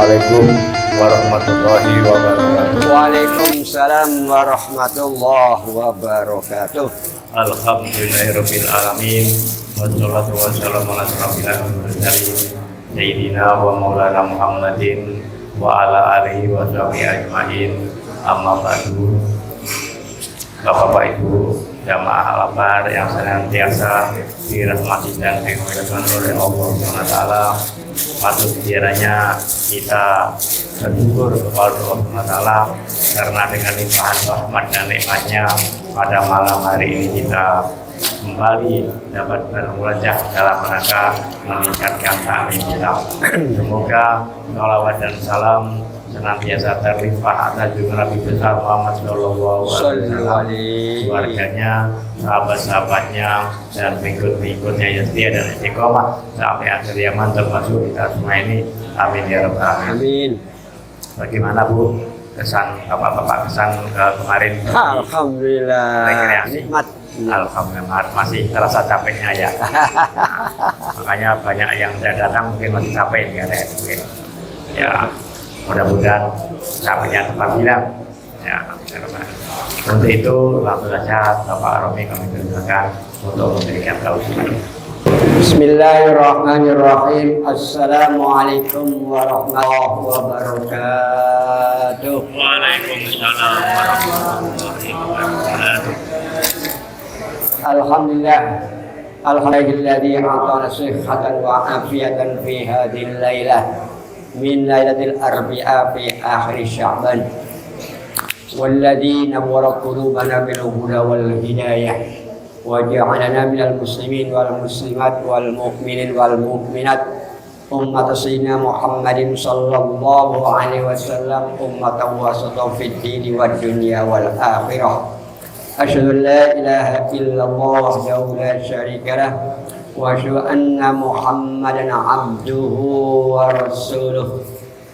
Assalamualaikum warahmatullahi wabarakatuh. Waalaikumsalam warahmatullahi wabarakatuh. Alhamdulillahirabbil alamin. Wassalatu wassalamu ala asyrofil mursalin sayyidina wa maulana Muhammadin wa ala alihi wa sahbihi ajmain. Amma ba'du. Bapak Ibu jamaah lapar yang senantiasa dirahmati dan dimuliakan oleh Allah SWT, patut kiranya kita bersyukur kepada Allah SWT karena dengan limpahan rahmat dan nikmatnya pada malam hari ini kita kembali dapat bermulajah dalam rangka meningkatkan taklim kita. Semoga shalawat dan salam senantiasa terlimpah atas juga Nabi besar Muhammad Sallallahu Alaihi Wasallam, keluarganya, sahabat-sahabatnya, dan pengikut-pengikutnya yang setia dan istiqomah sampai akhir zaman, termasuk kita semua ini. Amin ya rabbal alamin. Amin. Bagaimana Bu kesan bapak-bapak kesan kemarin? Alhamdulillah. Rekreasi. Nikmat. Alhamdulillah masih terasa capeknya ya. Makanya banyak yang tidak datang mungkin masih capek mungkin. Ya. Mudah-mudahan capeknya tepat hilang. Ya, untuk itu langsung saja Bapak Romi kami persilakan untuk memberikan tausiah. Bismillahirrahmanirrahim. Assalamualaikum warahmatullahi wabarakatuh. Waalaikumsalam warahmatullahi wabarakatuh. Alhamdulillah. Alhamdulillahilladzi a'tana sihhatan wa afiyatan fi hadhil lailah min lailatul arbi'a fi akhir Sya'ban. Walladzi nawwara qulubana bil huda wal hidayah wa ja'alana minal muslimin wal muslimat wal mu'minin wal mu'minat ummat sayyidina Muhammadin sallallahu alaihi wasallam ummatan wasatan fid dini wad dunya wal akhirah. Asyhadu an la ilaha illallah wahdahu la syarika lah wa asyhadu anna Muhammadan abduhu wa rasuluh.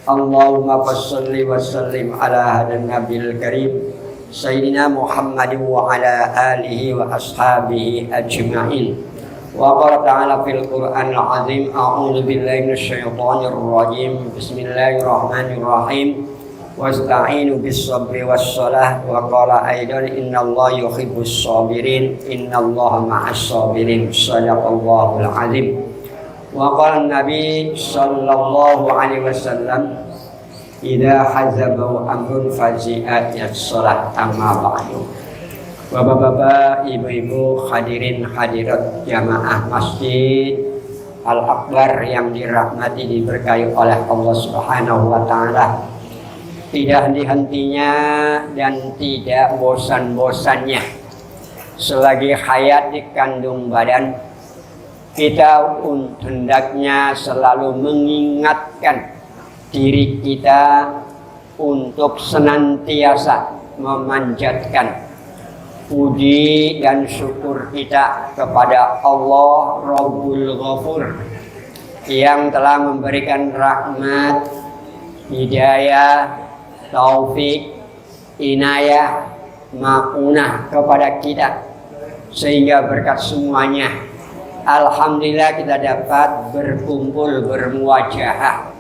Allahumma shalli wa sallim ala hadan nabiyil karim sayyidina Muhammadin wa ala alihi wa ashabihi ajma'in. Wa qala ta'ala fil Qur'anil azim a'udzu billahi minasyaitonir rajim. Bismillahirrahmanirrahim. Wasta'inu bis-sabri was-shalah wa qala aidan innallaha yuhibbus sabirin innallaha ma'as sabirin. Shadaqallahul azim. Wa qala Nabi sallallahu alaihi wasallam idza hazabu amrun fazi'at as-shalah amma ba'du. Bapak-bapak, ibu-ibu, hadirin hadirat jamaah Masjid Al-Akbar yang dirahmati diberkahi oleh Allah Subhanahu wa taala. Tidak henti-hentinya dan tidak bosan-bosannya selagi hayat di kandung badan, kita hendaknya selalu mengingatkan diri kita untuk senantiasa memanjatkan puji dan syukur kita kepada Allah Rabbul Ghafur yang telah memberikan rahmat, hidayah, taufik, inayah, ma'unah kepada kita, sehingga berkat semuanya alhamdulillah kita dapat berkumpul, bermuwajahah,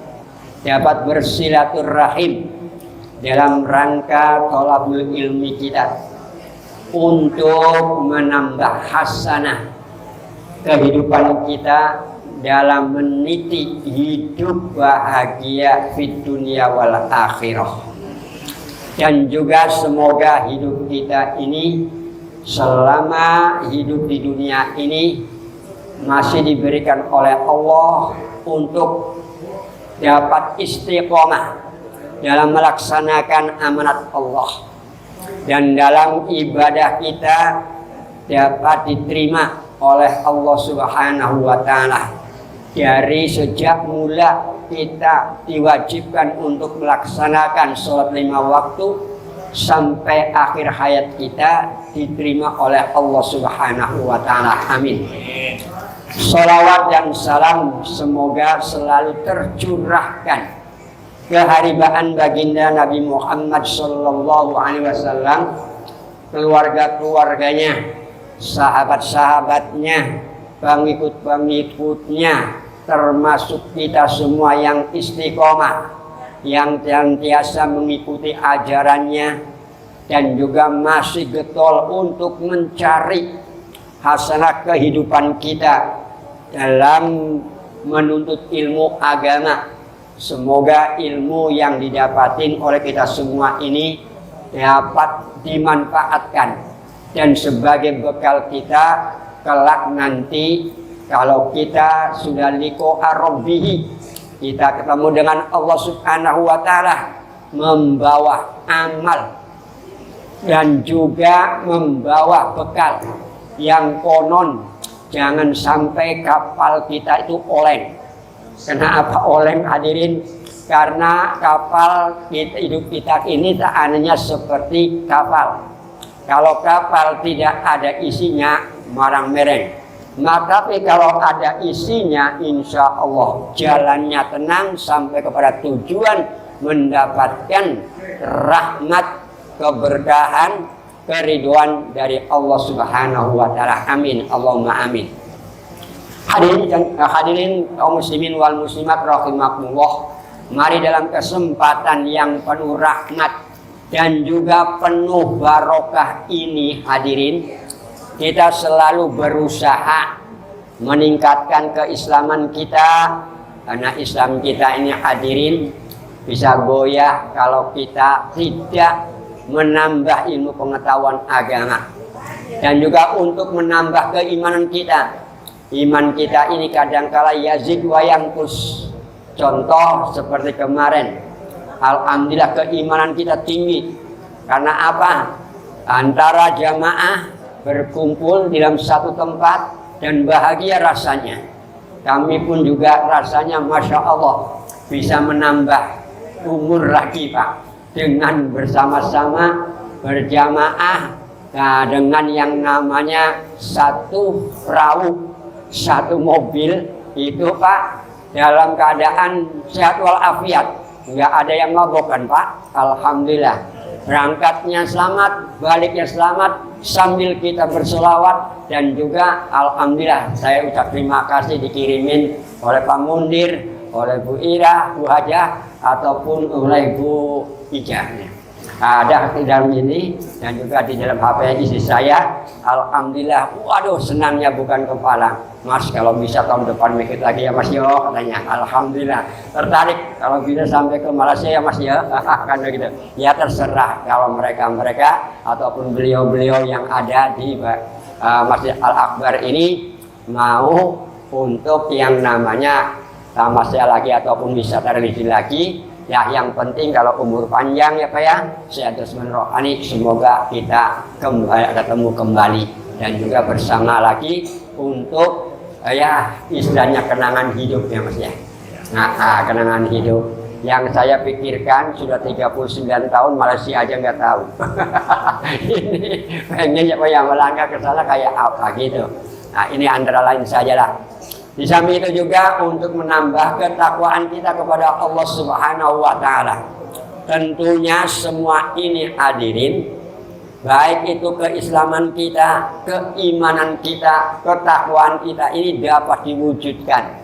dapat bersilaturahim dalam rangka thalabul ilmi kita untuk menambah hasanah kehidupan kita dalam meniti hidup bahagia fid dunya wal akhirah. Dan juga semoga hidup kita ini selama hidup di dunia ini masih diberikan oleh Allah untuk dapat istiqomah dalam melaksanakan amanat Allah, dan dalam ibadah kita dapat diterima oleh Allah Subhanahu wa taala. Dari sejak mula kita diwajibkan untuk melaksanakan sholat 5 waktu sampai akhir hayat kita diterima oleh Allah Subhanahu wa taala. Amin. Sholawat dan salam semoga selalu tercurahkan keharibaan baginda Nabi Muhammad sallallahu alaihi wasallam, keluarga-keluarganya, sahabat-sahabatnya, pengikut-pengikutnya, termasuk kita semua yang istiqomah yang senantiasa mengikuti ajarannya dan juga masih getol untuk mencari hasanah kehidupan kita dalam menuntut ilmu agama. Semoga ilmu yang didapatin oleh kita semua ini dapat dimanfaatkan dan sebagai bekal kita kelak nanti kalau kita sudah liqa rabbih, kita ketemu dengan Allah Subhanahu wa taala, membawa amal dan juga membawa bekal yang konon jangan sampai kapal kita itu oleng. Kenapa oleng hadirin? Karena kapal hidup kita ini seandainya seperti kapal. Kalau kapal tidak ada isinya, marang mereng. Maka tapi kalau ada isinya, insya Allah jalannya tenang sampai kepada tujuan, mendapatkan rahmat, keberkahan, keriduan dari Allah Subhanahu wa taala. Amin. Allahumma amin. Hadirin kaum muslimin wal muslimat rahimakumullah, mari dalam kesempatan yang penuh rahmat dan juga penuh barokah ini hadirin, kita selalu berusaha meningkatkan keislaman kita, karena Islam kita ini hadirin bisa goyah kalau kita tidak menambah ilmu pengetahuan agama, dan juga untuk menambah keimanan kita. Iman kita ini kadangkala yazid wa yanqus. Contoh seperti kemarin, alhamdulillah keimanan kita tinggi. Karena apa? Antara jamaah berkumpul di dalam satu tempat dan bahagia rasanya. Kami pun juga rasanya Masya Allah bisa menambah umur lagi Pak, dengan bersama-sama berjamaah, nah, dengan yang namanya satu perahu, satu mobil itu Pak, dalam keadaan sehat walafiat, nggak ada yang mabok kan Pak. Alhamdulillah, berangkatnya selamat, baliknya selamat, sambil kita berselawat. Dan juga alhamdulillah saya ucap terima kasih dikirimin oleh Pak Mundir, oleh Bu Ira, Bu Hajah, ataupun oleh Bu Ijah. Ada di dalam ini dan juga di dalam HP istri saya. Alhamdulillah, waduh senangnya bukan kepala. Mas kalau bisa tahun depan ikut lagi ya Mas yo, katanya. Alhamdulillah, tertarik kalau bisa sampai ke Malaysia ya Mas ya. Kan begitu. Ya terserah kalau mereka ataupun beliau-beliau yang ada di Masjid Al-Akbar ini mau untuk yang namanya tamasya lagi ataupun wisata religi lagi. Ya yang penting kalau umur panjang ya Pak ya, sehat jasmani rohani, semoga kita ketemu kembali dan juga bersama lagi untuk ya istilahnya kenangan hidup ya Mas ya. Nah, kenangan hidup yang saya pikirkan sudah 39 tahun Malaysia aja nggak tahu. Ini pengen ya Pak ya melangkah ke sana kayak apa gitu. Nah ini antara lain sajalah. Di samping itu juga untuk menambah ketakwaan kita kepada Allah Subhanahu wa taala. Tentunya semua ini hadirin, baik itu keislaman kita, keimanan kita, ketakwaan kita ini dapat diwujudkan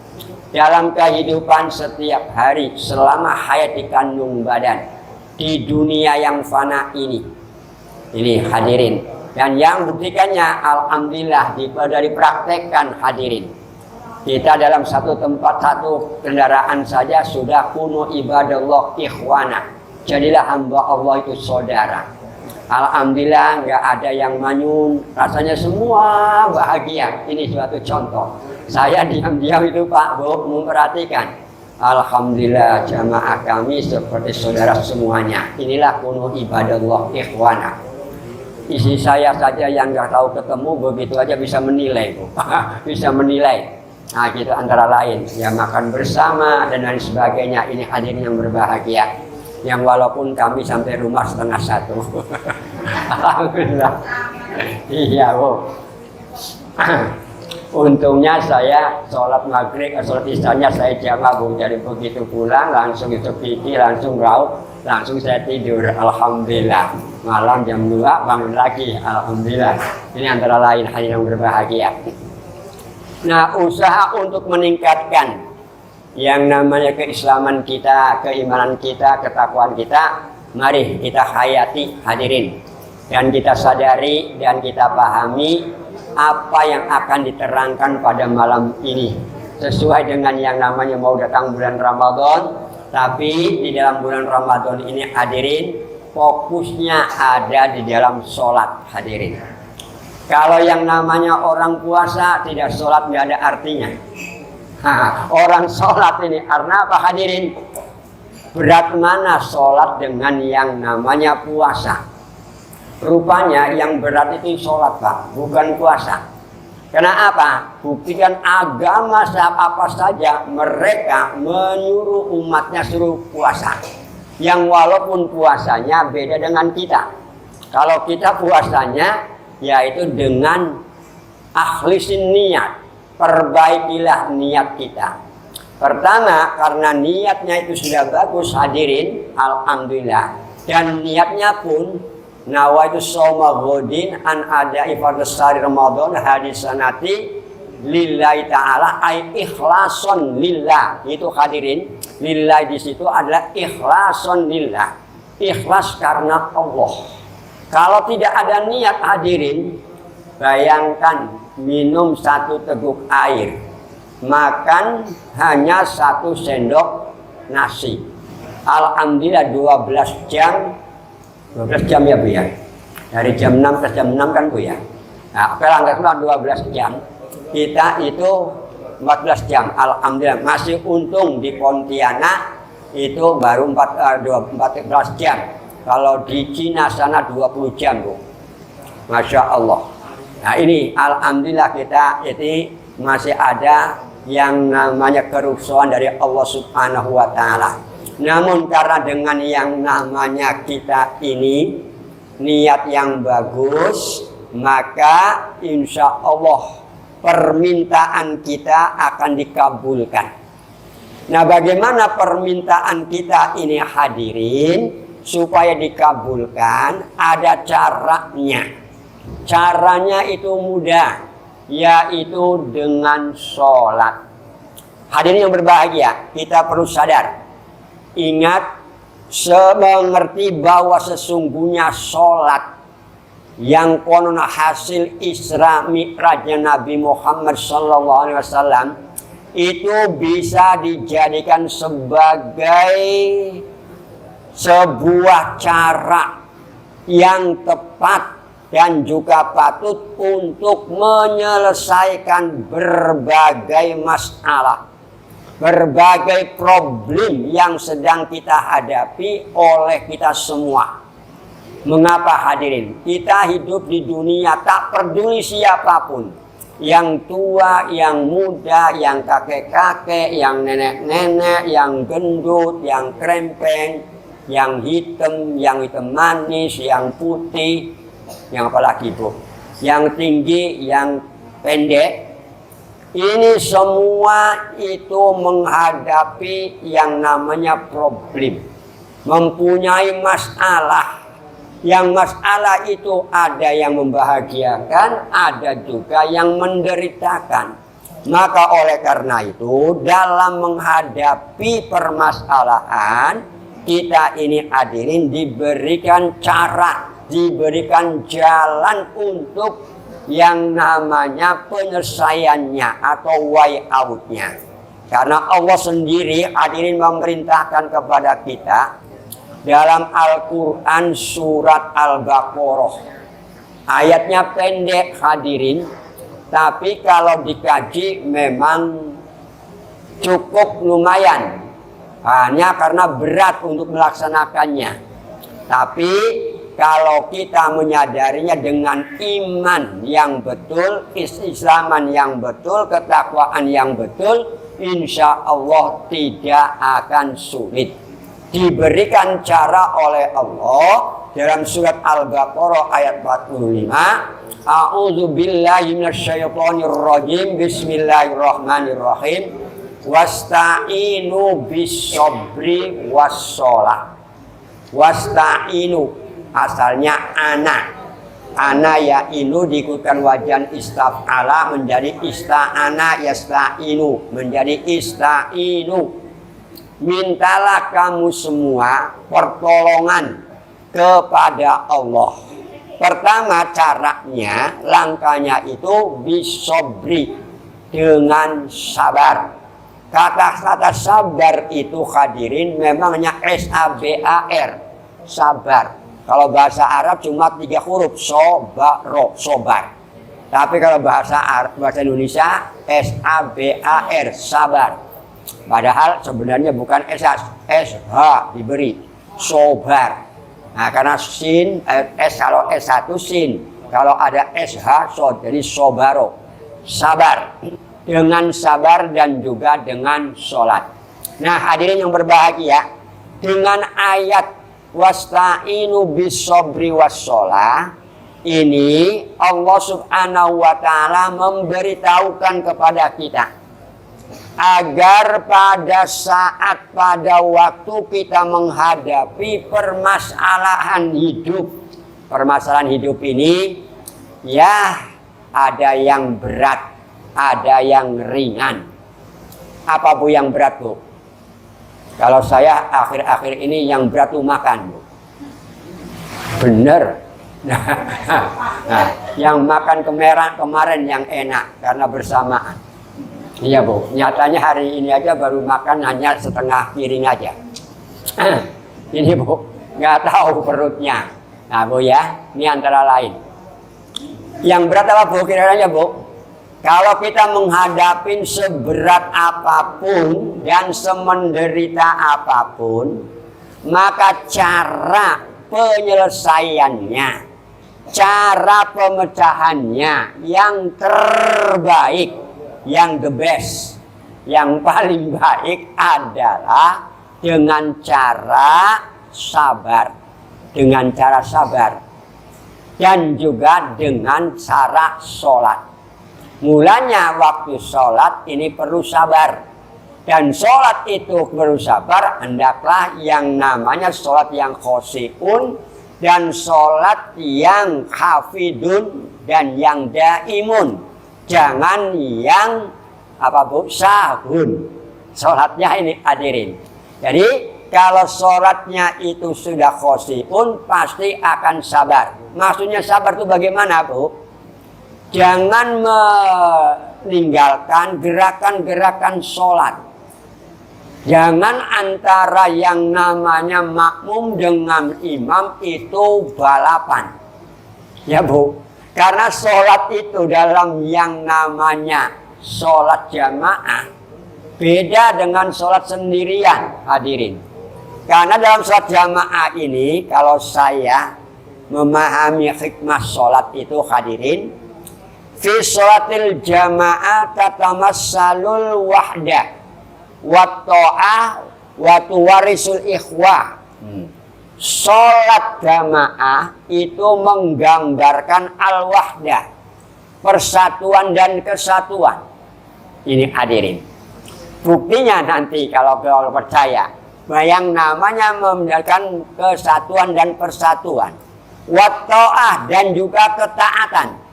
dalam kehidupan setiap hari selama hayat di kandung badan di dunia yang fana ini. Ini hadirin. Dan yang buktikannya alhamdulillah dari praktekkan hadirin. Kita dalam satu tempat, satu kendaraan saja sudah kuno ibadallah ikhwana. Jadilah hamba Allah itu saudara. Alhamdulillah nggak ada yang manyun, rasanya semua bahagia. Ini suatu contoh. Saya diam-diam itu Pak Bu memperhatikan. Alhamdulillah jamaah kami seperti saudara semuanya. Inilah kuno ibadallah ikhwana. Isi saya saja yang nggak tahu ketemu begitu aja bisa menilai Bu. Bisa menilai. Nah gitu antara lain ya makan bersama dan lain sebagainya. Ini hadirin yang berbahagia, yang walaupun kami sampai rumah 1:30. Alhamdulillah. Iya Bu. Untungnya saya sholat maghrib, sholat isyanya saya jamaah Bu. Jadi begitu pulang langsung itu pikir, langsung rauh, langsung saya tidur. Alhamdulillah. Malam jam 2 bangun lagi. Alhamdulillah. Ini antara lain hadirin yang berbahagia. Nah, usaha untuk meningkatkan yang namanya keislaman kita, keimanan kita, ketakwaan kita, mari kita hayati hadirin. Dan kita sadari dan kita pahami apa yang akan diterangkan pada malam ini. Sesuai dengan yang namanya mau datang bulan Ramadan. Tapi di dalam bulan Ramadan ini hadirin, fokusnya ada di dalam sholat hadirin. Kalau yang namanya orang puasa tidak sholat nggak ada artinya. Orang sholat ini karena apa hadirin? Berat mana sholat dengan yang namanya puasa? Rupanya yang berat itu sholat Pak, bukan puasa. Karena apa? Buktikan agama apa saja mereka menyuruh umatnya suruh puasa. Yang walaupun puasanya beda dengan kita. Kalau kita puasanya yaitu dengan akhlisin niat. Perbaikilah niat kita. Pertama, karena niatnya itu sudah bagus hadirin, alhamdulillah. Dan niatnya pun nawaitu shauma ghadin an ada ifardus sari Ramadan hadisanati lillahi ta'ala ay ikhlason lillah. Itu hadirin, lillah di situ adalah ikhlason lillah. Ikhlas karena Allah. Kalau tidak ada niat hadirin, bayangkan minum 1 teguk air, makan hanya 1 sendok nasi. Alhamdulillah 12 jam ya Bu ya. Dari jam 6 ke jam 6 kan Bu ya. Nah, pelanggan 12 jam. Kita itu 14 jam. Alhamdulillah masih untung di Pontianak itu baru 14 jam. Kalau di Cina sana 20 jam Bu. Masya Allah. Nah ini alhamdulillah kita ini masih ada yang namanya kerusuhan dari Allah Subhanahu wa Ta'ala. Namun karena dengan yang namanya kita ini niat yang bagus, maka insya Allah permintaan kita akan dikabulkan. Nah bagaimana permintaan kita ini hadirin supaya dikabulkan? Ada caranya. Caranya itu mudah, yaitu dengan sholat. Hadirin yang berbahagia, kita perlu sadar. Ingat, mengerti bahwa sesungguhnya sholat yang konon hasil Isra Mi'rajnya Nabi Muhammad SAW itu bisa dijadikan sebagai sebuah cara yang tepat dan juga patut untuk menyelesaikan berbagai masalah, berbagai problem yang sedang kita hadapi oleh kita semua. Mengapa hadirin? Kita hidup di dunia tak peduli siapapun. Yang tua, yang muda, yang kakek-kakek, yang nenek-nenek, yang gendut, yang krempeng, yang hitam manis, yang putih, yang apalagi Bu, yang tinggi, yang pendek. Ini semua itu menghadapi yang namanya problem, mempunyai masalah. Yang masalah itu ada yang membahagiakan, ada juga yang menderitakan. Maka oleh karena itu dalam menghadapi permasalahan kita ini hadirin diberikan cara, diberikan jalan untuk yang namanya penyelesaiannya atau way out-nya. Karena Allah sendiri hadirin memerintahkan kepada kita dalam Al-Quran surat Al-Baqarah. Ayatnya pendek hadirin, tapi kalau dikaji memang cukup lumayan. Hanya karena berat untuk melaksanakannya. Tapi kalau kita menyadarinya dengan iman yang betul, keislaman yang betul, ketakwaan yang betul, insya Allah tidak akan sulit. Diberikan cara oleh Allah dalam surat Al-Baqarah ayat 45. A'udzu billahi minasyaitonir rajim. Bismillahirrahmanirrahim. Wasta'inu bis-sabri was-shalah. Wasta'inu asalnya anak. Ana ya inu diikutkan wajan istaf'ala menjadi ista'ana yasta'inu menjadi ista'inu. Mintalah kamu semua pertolongan kepada Allah. Pertama caranya, langkahnya itu bisobri, dengan sabar. Kata-kata sabar itu hadirin memangnya S-A-B-A-R, sabar. Kalau bahasa Arab cuma 3 huruf, sobaro, sobar. Tapi kalau bahasa Indonesia S-A-B-A-R, sabar. Padahal sebenarnya bukan SH diberi, sobar. Nah karena sin, S kalau S1 sin, kalau ada SH so, jadi sobaro, sabar. Dengan sabar dan juga dengan sholat. Nah hadirin yang berbahagia, dengan ayat wasta'inu bisobri wassolah ini Allah subhanahu wa ta'ala memberitahukan kepada kita agar pada saat, pada waktu kita menghadapi permasalahan hidup ini ya ada yang berat, ada yang ringan. Apa Bu yang berat Bu? Kalau saya akhir-akhir ini yang berat tuh makan Bu. Bener. Nah, yang makan kemarin yang enak karena bersamaan. Iya Bu, nyatanya hari ini aja baru makan hanya setengah piring aja. Ini Bu, nggak tahu perutnya. Nah Bu ya, ini antara lain. Yang berat apa Bu kira-kira Bu? Kalau kita menghadapi seberat apapun dan semenderita apapun, maka cara penyelesaiannya, cara pemecahannya yang terbaik, yang the best, yang paling baik adalah dengan cara sabar. Dengan cara sabar. Dan juga dengan cara sholat. Mulanya waktu sholat ini perlu sabar. Dan sholat itu perlu sabar, hendaklah yang namanya sholat yang khosiun dan sholat yang hafidun dan yang daimun. Jangan yang apa Bu? Sahun. Sholatnya ini hadirin. Jadi kalau sholatnya itu sudah khosiun pasti akan sabar. Maksudnya sabar itu bagaimana Bu? Jangan meninggalkan gerakan-gerakan sholat. Jangan antara yang namanya makmum dengan imam itu balapan. Ya Bu, karena sholat itu dalam yang namanya sholat jamaah beda dengan sholat sendirian hadirin. Karena dalam sholat jamaah ini kalau saya memahami hikmah sholat itu hadirin, fi sholatil jamaah tatamassalul wahda wa ta'ah wa tuwarisul ikhwah. Sholat jamaah itu menggambarkan al-wahdah, persatuan dan kesatuan. Ini hadirin. Buktinya nanti kalau percaya, yang namanya membenarkan kesatuan dan persatuan. Wa ta'ah dan juga ketaatan.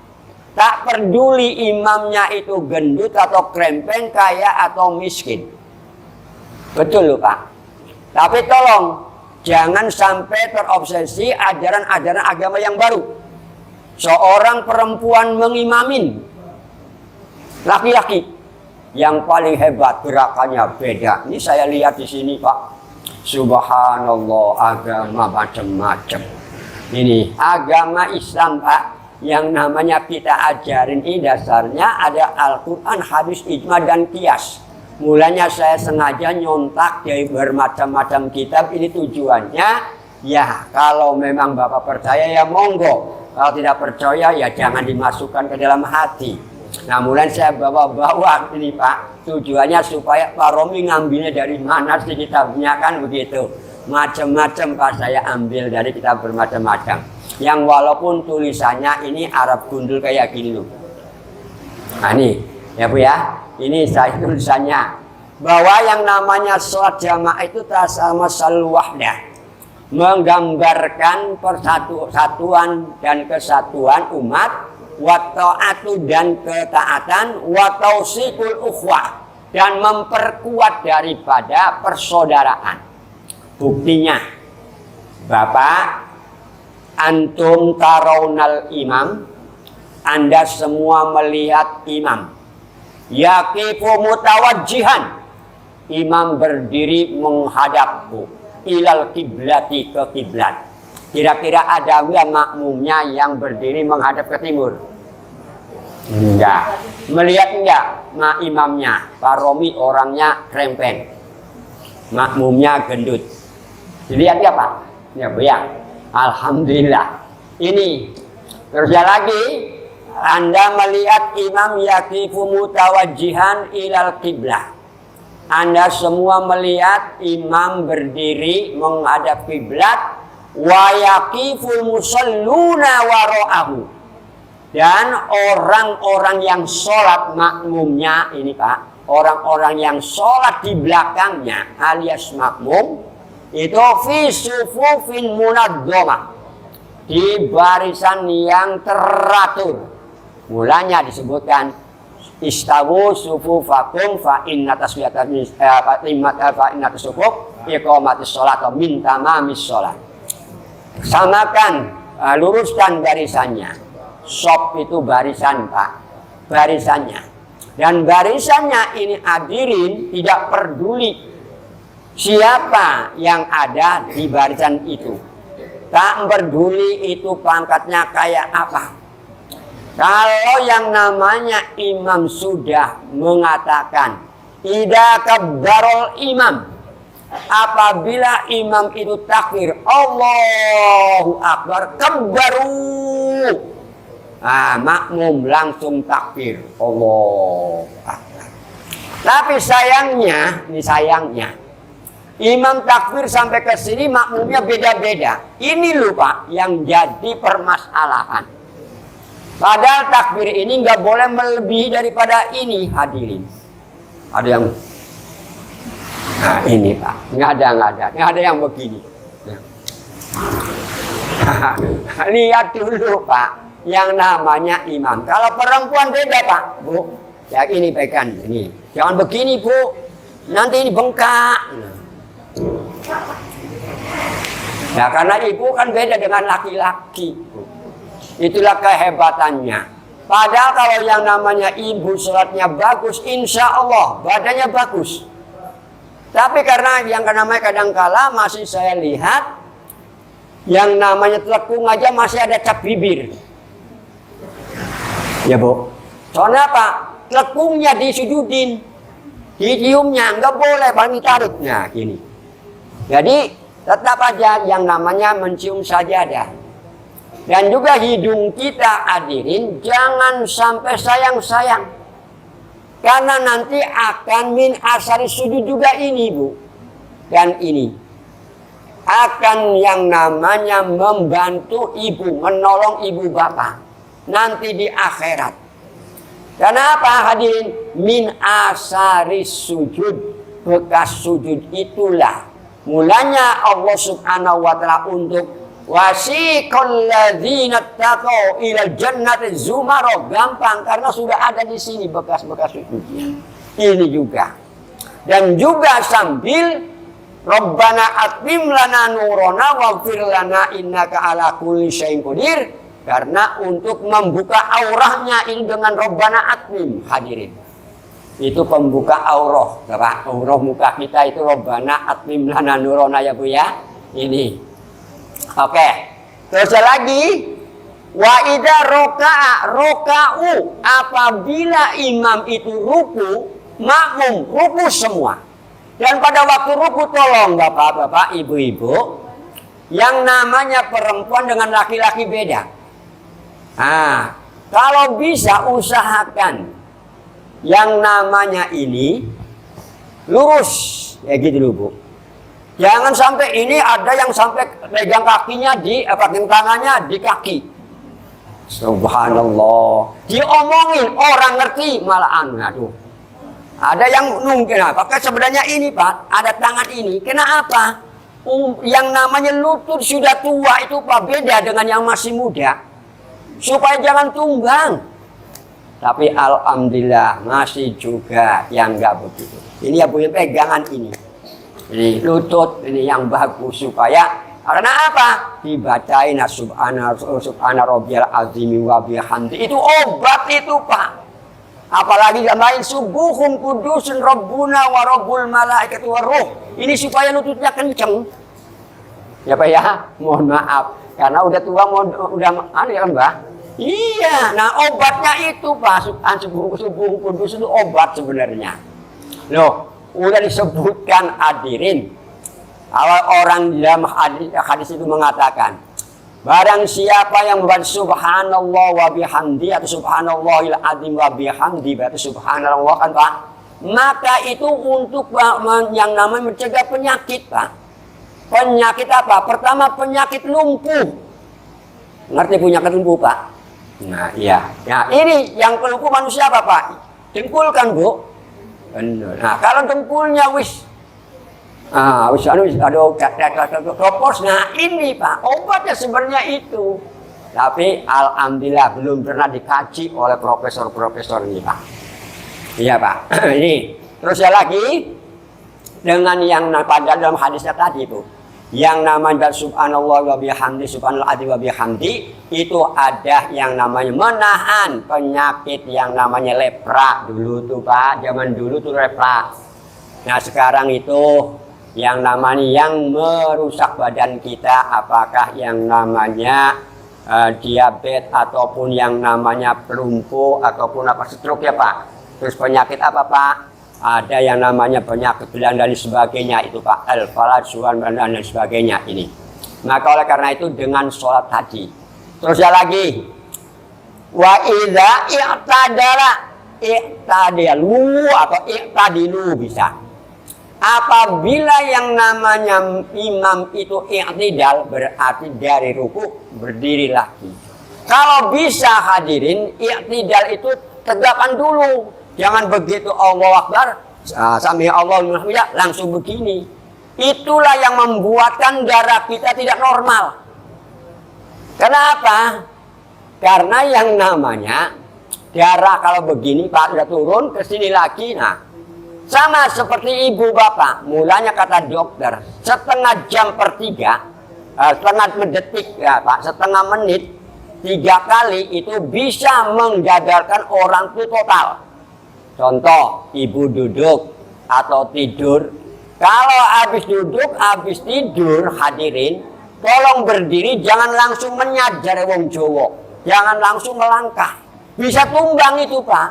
Tak peduli imamnya itu gendut atau krempeng, kaya atau miskin. Betul loh Pak. Tapi tolong jangan sampai terobsesi ajaran-ajaran agama yang baru. Seorang perempuan mengimamin laki-laki yang paling hebat, gerakannya beda. Ini saya lihat di sini Pak. Subhanallah, agama macam-macam. Ini agama Islam Pak. Yang namanya kita ajarin ini dasarnya ada Al-Quran, hadis, ijma, dan qiyas. Mulanya saya sengaja nyontak dari bermacam-macam kitab. Ini tujuannya, ya kalau memang Bapak percaya ya monggo. Kalau tidak percaya ya jangan dimasukkan ke dalam hati. Nah mulai saya bawa-bawa ini Pak. Tujuannya supaya Pak Romi ngambilnya dari mana sih kitabnya kan begitu. Macam-macam Pak saya ambil dari kitab bermacam-macam. Yang walaupun tulisannya ini Arab gundul kayak gini loh. Nah ini ya Bu ya, ini saya tulisannya bahwa yang namanya sholat jamaah itu tasama salul wahdah menggambarkan persatuan dan kesatuan umat, wa ta'atu dan ketaatan, wa tausiqul ukhwah dan memperkuat daripada persaudaraan. Buktinya, Bapak, antum tarawnal imam, Anda semua melihat imam. Yaqifu mutawajjihan, imam berdiri menghadapku ilal kiblati, ke kiblat. Kira-kira ada nggak makmumnya yang berdiri menghadap ke timur? Enggak. Melihat enggak imamnya? Pak Romi orangnya krempeng, makmumnya gendut. Dilihat ya Pak? Ya bayang. Alhamdulillah. Ini terusnya lagi, Anda melihat imam yaqifu mutawajjihan ilal qiblah. Anda semua melihat imam berdiri menghadap kiblat, wa yaqiful musalluna wara'ahu. Dan orang-orang yang sholat makmumnya ini Pak, orang-orang yang sholat di belakangnya alias makmum itu fi sufufin munadzamah, di barisan yang teratur. Mulanya disebutkan istawu sufufakum fa inna tasbihatas fa inna tasufuf iqamatis shalat wa min tamamis shalat. Samakan, luruskan barisannya. Sop itu barisan Pak, barisannya. Dan barisannya ini hadirin tidak peduli siapa yang ada di barisan itu. Tak peduli itu pangkatnya kayak apa. Kalau yang namanya imam sudah mengatakan idza kabbarul imam, apabila imam itu takbir Allahu Akbar, kabbaru, makmum langsung takbir Allahu Akbar. Tapi sayangnya, ini sayangnya, imam takbir sampai ke sini makmumnya beda-beda. Ini loh Pak yang jadi permasalahan. Padahal takbir ini nggak boleh melebihi daripada ini hadirin. Ada yang, nah ini Pak, nggak ada yang begini. Lihat dulu Pak, yang namanya imam. Kalau perempuan beda Pak, Bu. Ya ini pegang ini. Jangan begini Bu, nanti ini bengkak. Nah karena ibu kan beda dengan laki-laki. Itulah kehebatannya. Padahal kalau yang namanya ibu sholatnya bagus, insya Allah badannya bagus. Tapi karena yang namanya kadangkala masih saya lihat yang namanya telekung aja masih ada cap bibir. Ya Bu. Soalnya apa? Telekungnya disujudin, diciumnya nggak boleh, paling tarik. Nah gini. Jadi tetap aja yang namanya mencium sajadah. Dan juga hidung kita hadirin jangan sampai sayang-sayang. Karena nanti akan min asari sujud juga ini Bu. Dan ini akan yang namanya membantu ibu, menolong ibu bapak nanti di akhirat. Kenapa hadirin? Min asari sujud, bekas sujud itulah mulanya Allah Subhanahu wa taala untuk wasiqal ladzina taqau ilal jannati zumara, gampang karena sudah ada di sini bekas-bekas sujudnya. Ini juga. Dan juga sambil Rabbana atmim lana nurana waghfir lana innaka ala kulli syai'in qadir, karena untuk membuka aurahnya ini dengan Rabbana atmim hadirin. Itu pembuka aurah, Bapak. Aurah muka kita itu Rabbana atmim lana nurana ya Bu ya. Ini. Oke, terus lagi wa idza roka'u, apabila imam itu ruku, makmum ruku semua. Dan pada waktu ruku tolong bapak-bapak, ibu-ibu, yang namanya perempuan dengan laki-laki beda. Nah, kalau bisa usahakan yang namanya ini lurus, ya gitu loh Bu. Jangan sampai ini ada yang sampai pegang kakinya di pegang tangannya di kaki. Subhanallah. Diomongin orang ngerti malah aduh. Ada yang mungkin pakai sebenarnya ini Pak, ada tangan ini. Kenapa? Yang namanya lutut sudah tua itu Pak beda dengan yang masih muda. Supaya jangan tumbang. Tapi alhamdulillah masih juga yang nggak begitu. Ini ya punya pegangan ini. Ini lutut ini yang bagus supaya karena apa? Dibacain subhana rabbiyal azim wa bihamdi. Itu obat itu Pak. Apalagi yang lain subuhun kudusun rabbuna wa rabbul malaikati waruh. Ini supaya lututnya kenceng. Ya Pak ya, mohon maaf karena udah tua udah ya kan Mbak? Iya, nah obatnya itu Pak, subuhun kudus itu obat sebenarnya. Loh, udah disebutkan hadirin. Awal orang dalam hadis itu mengatakan, barang siapa yang membaca subhanallah wa bihamdi atau subhanallahil azim wa bihamdi, berarti subhanallah kan Pak, maka itu untuk yang namanya mencegah penyakit Pak. Penyakit apa? Pertama penyakit lumpuh. Ngerti penyakit lumpuh Pak? Nah iya. Nah ini yang lumpuh manusia apa Pak? Dengkul kan Bu? Benar. Nah kalau dengkulnya wis kropos, nah ini Pak, obatnya sebenarnya itu. Tapi alhamdulillah belum pernah dikaji oleh profesor-profesor ini Pak. Iya Pak. Ini terus ya lagi dengan yang pada dalam hadisnya tadi Bu, yang namanya subhanallah wa bihamdi, subhanallah wa bihamdi, itu ada yang namanya menahan penyakit yang namanya lepra dulu tuh Pak. Zaman dulu tuh lepra. Nah sekarang itu yang namanya yang merusak badan kita, apakah yang namanya diabetes ataupun yang namanya pelumpuh ataupun apa stroke ya Pak. Terus penyakit apa Pak? Ada yang namanya penyakit belang dan sebagainya itu Pak, al-falaj dan sebagainya ini. Maka oleh karena itu dengan sholat tadi. Terus ya lagi, wa idza i'tadalu atau i'tadilu bisa. Apabila yang namanya imam itu i'tidal berarti dari ruku berdiri lagi. Kalau bisa hadirin i'tidal itu tegakkan dulu. Jangan begitu Allahu Akbar sambil Allahu Akbar langsung begini. Itulah yang membuatkan darah kita tidak normal. Kenapa? Karena yang namanya darah kalau begini Pak sudah turun ke sini lagi. Nah sama seperti ibu bapak, mulanya kata dokter, setengah jam per 3, setengah detik ya Pak, setengah menit, 3 kali itu bisa menggagalkan orang itu total. Contoh, ibu duduk atau tidur. Kalau habis duduk, habis tidur hadirin, tolong berdiri, jangan langsung menyajar wong Jawa, jangan langsung melangkah. Bisa tumbang itu Pak.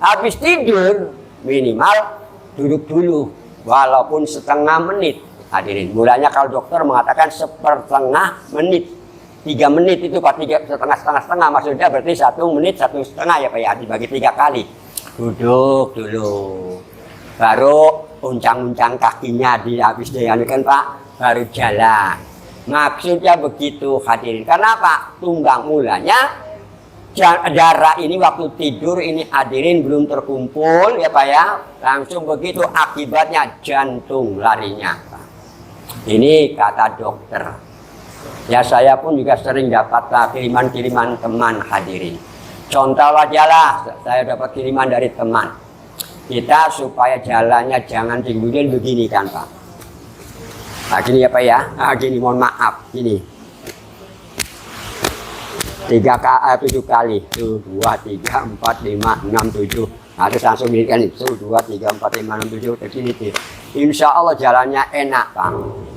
Habis tidur minimal duduk dulu walaupun setengah menit hadirin. Mulanya kalau dokter mengatakan sepertengah menit, 3 menit itu Pak, setengah maksudnya berarti 1 menit 1,5 ya Pak ya, dibagi 3 kali. Duduk dulu, baru uncang-uncang kakinya habis kan Pak, baru jalan. Maksudnya begitu hadirin. Karena apa? Tumbang mulanya darah ini waktu tidur ini hadirin belum terkumpul ya Pak ya, langsung begitu akibatnya jantung larinya Pak. Ini kata dokter. Ya saya pun juga sering dapat kiriman-kiriman teman hadirin. Contoh aja lah, saya dapat kiriman dari teman. Kita supaya jalannya jangan tinggi begini kan Pak. Nah gini ya Pak ya, gini mohon maaf, gini. 7 kali, 1, 2, 3, 4, 5, 6, 7. Nah, terus langsung dirikan itu 2, 3, 4, 5, 6, 7 ke sini. Insya Allah jalannya enak Pak.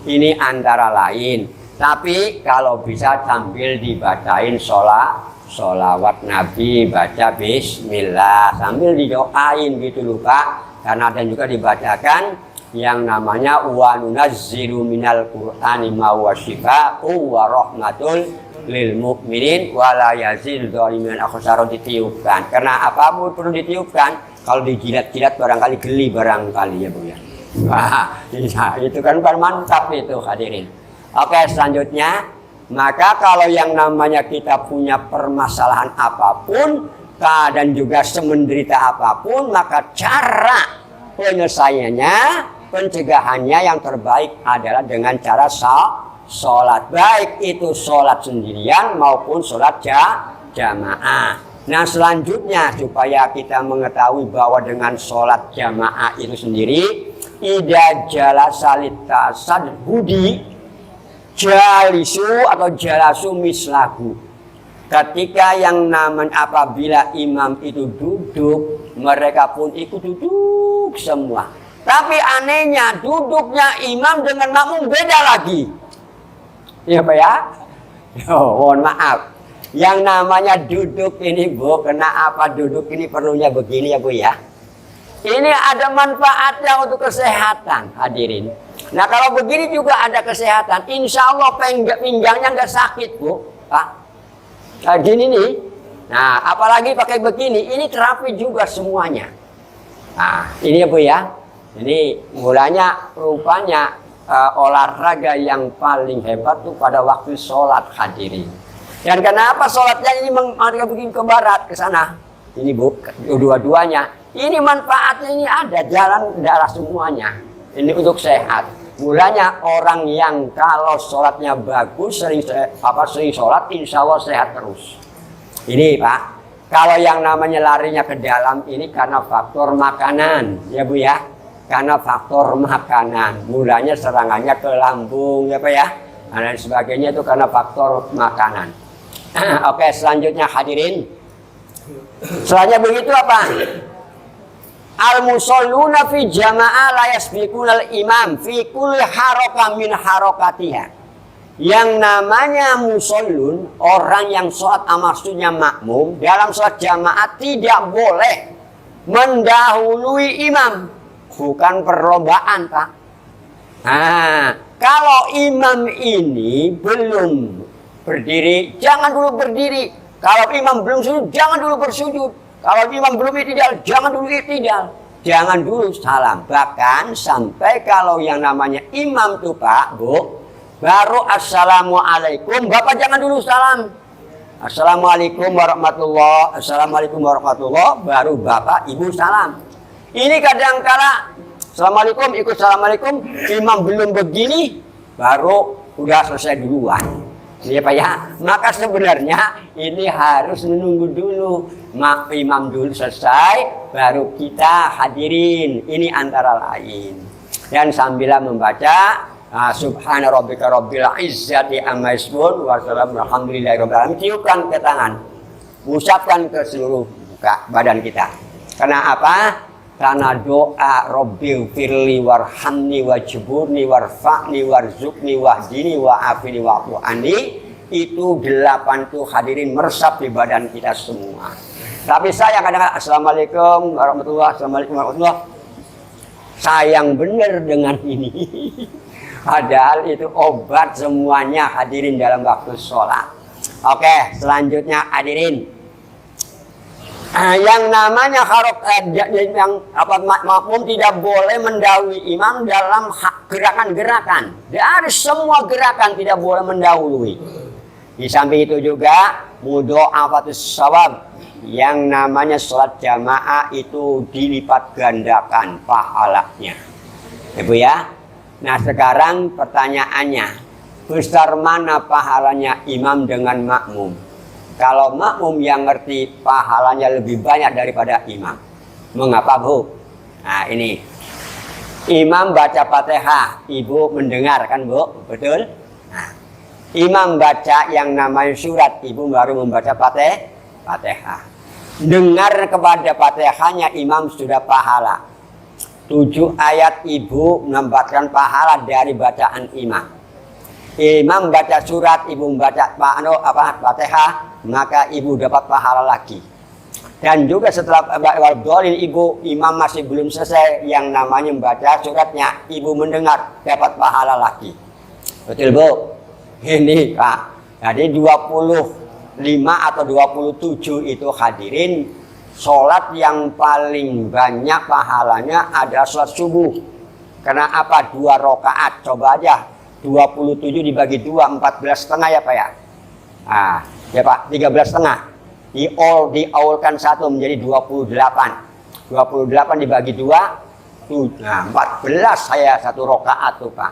Ini antara lain. Tapi kalau bisa sambil dibacain sholawat Nabi, baca Bismillah, sambil didoain gitu loh Pak. Karena ada juga dibacakan yang namanya wa nunazzilu minal Qur'ani ma huwa syifaa'un wa rahmatul lil mukminin wala yazid dzalimin akhsara ditiupkan. Karena apapun perlu ditiupkan, kalau dijilat-jilat barangkali geli barangkali ya Bu ya. Wah, itu kan mantap itu hadirin. Oke, selanjutnya maka kalau yang namanya kita punya permasalahan apapun dan juga semenderita apapun, maka cara penyelesaiannya pencegahannya yang terbaik adalah dengan cara sholat. Baik itu sholat sendirian maupun sholat jamaah. Nah selanjutnya supaya kita mengetahui bahwa dengan sholat jamaah itu sendiri, idza jalasa litasahhudi jalisu atau jalasu mislahu. Ketika yang namanya apabila imam itu duduk, mereka pun ikut duduk semua. Tapi anehnya duduknya imam dengan makmum beda lagi. Ya Pak ya? Oh, mohon maaf. Yang namanya duduk ini Bu, kenapa duduk ini perlunya begini ya Bu ya? Ini ada manfaatnya untuk kesehatan hadirin. Nah kalau begini juga ada kesehatan, insya Allah pinggangnya nggak sakit Bu, Pak. Nah, gini nih. Nah apalagi pakai begini, ini terapi juga semuanya. Nah ini ya Bu ya. Ini mulanya rupanya olahraga yang paling hebat tuh pada waktu sholat hadirin. Dan kenapa sholatnya ini mereka begini ke barat, ke sana? Ini Bu, dua-duanya. Ini manfaatnya ini ada, jalan darah semuanya. Ini untuk sehat. Mulanya orang yang kalau sholatnya bagus, sering sholat, insya Allah sehat terus. Ini Pak, kalau yang namanya larinya ke dalam ini karena faktor makanan, ya Bu ya. Karena faktor makanan. Mulanya serangannya ke lambung, ya Pak ya. Dan sebagainya itu karena faktor makanan. Oke, selanjutnya hadirin. Selanjutnya begitu apa? Al-musalluna fi jama'ah la yasbiqunal imam fi kulli harakah min harakatiha. Yang namanya musallun, orang yang sholat maksudnya makmum, dalam sholat jamaah tidak boleh mendahului imam. Bukan perlombaan Pak. Nah, kalau imam ini belum berdiri, jangan dulu berdiri. Kalau imam belum sujud, jangan dulu bersujud. Kalau imam belum i'tidal, jangan dulu i'tidal. Jangan dulu salam. Bahkan sampai kalau yang namanya imam tuh Pak, Bu, baru assalamualaikum, Bapak jangan dulu salam. Assalamualaikum warahmatullah, assalamualaikum warahmatullah, baru Bapak Ibu salam. Ini kadang-kala assalamualaikum, ikut assalamualaikum, imam belum begini, baru udah selesai duluan. Ya Pak ya, maka sebenarnya ini harus menunggu dulu imam dulu selesai, baru kita hadirin. Ini antara lain. Dan sambil membaca Subhana rabbika rabbil izzati amma yasifun wa salamun alhamdulillahi rabbil alamin, tiupkan ke tangan, usapkan ke seluruh muka badan kita. Karena apa? Karena doa Rabbil firli warhamni wajburni warfa'ni warzukni wahdini wa'afini wa'fu'ani itu 8 tuh hadirin meresap di badan kita semua. Tapi saya kadang-kadang assalamualaikum warahmatullahi assalamualaikum warahmatullahi, sayang bener dengan ini. Padahal itu obat semuanya hadirin dalam waktu sholat. Oke, selanjutnya hadirin. Yang namanya makmum tidak boleh mendahului imam dalam gerakan-gerakan. Dari semua gerakan tidak boleh mendahului. Di samping itu juga mudha'afatus shawab. Yang namanya sholat jamaah itu dilipat gandakan pahalanya. Ibu ya. Nah sekarang pertanyaannya, besar mana pahalanya imam dengan makmum? Kalau makmum yang ngerti pahalanya lebih banyak daripada imam. Mengapa Bu? Nah ini. Imam baca Fatihah, Ibu mendengar kan Bu? Betul? Nah, imam baca yang namanya surat, Ibu baru membaca Fatihah. Dengar kepada Fatihahnya imam sudah pahala. 7 ayat Ibu mendapatkan pahala dari bacaan imam. Imam baca surat, Ibu membaca Fatihah, maka Ibu dapat pahala lagi. Dan juga setelah wardolin Ibu, imam masih belum selesai yang namanya membaca suratnya, Ibu mendengar, dapat pahala lagi. Betul Bu? Ini Pak. Jadi 25 atau 27 itu hadirin, sholat yang paling banyak pahalanya adalah sholat subuh. Karena apa? 2 rakaat. Coba aja. 27 dibagi 2, 14,5 ya Pak ya. Nah, ya Pak, 13,5. Diawalkan 1 menjadi 28. 28 dibagi 2, Nah, 14 saya 1 rakaat tuh Pak.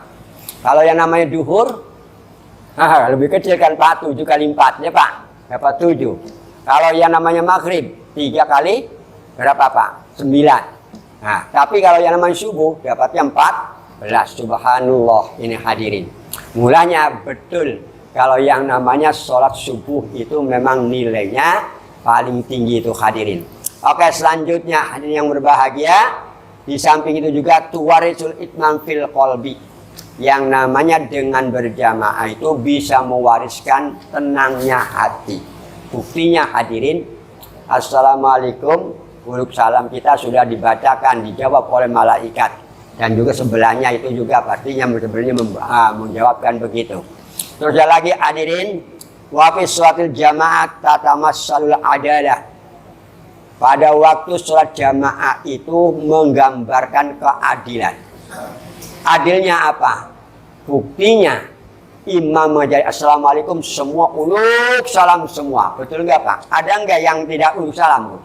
Kalau yang namanya duhur, lebih kecil kan Pak, 7 kali 4 ya Pak, dapat 7. Kalau yang namanya maghrib, 3 kali berapa Pak? 9. Nah, tapi kalau yang namanya subuh, dapatnya 14. Subhanallah, ini hadirin. Mulanya betul, kalau yang namanya sholat subuh itu memang nilainya paling tinggi itu hadirin. Oke, selanjutnya hadirin yang berbahagia, di samping itu juga tuwarisul itmam fil qalbi. Yang namanya dengan berjamaah itu bisa mewariskan tenangnya hati. Buktinya hadirin, assalamualaikum, waalaikumsalam kita sudah dibacakan, dijawab oleh malaikat. Dan juga sebelahnya itu juga pastinya sebenarnya menjawabkan begitu. Terus lagi hadirin, wa fi sholatil jamaah tatamassalul adalah. Pada waktu sholat jamaah itu menggambarkan keadilan. Adilnya apa? Buktinya imam mengajar assalamualaikum semua uluk salam semua. Betul nggak Pak? Ada nggak yang tidak uluk salam?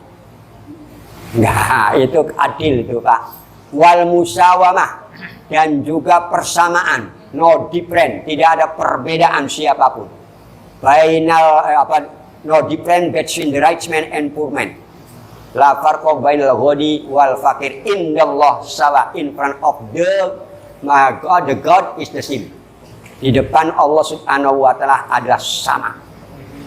Nggak, itu adil itu Pak. Wal musawamah, dan juga persamaan, no different, tidak ada perbedaan siapapun. No different between the rich man and poor man. La farqa bainal ghani wal fakir indallah sawa. In front of the God is the same. Di depan Allah Subhanahu wa taala adalah sama.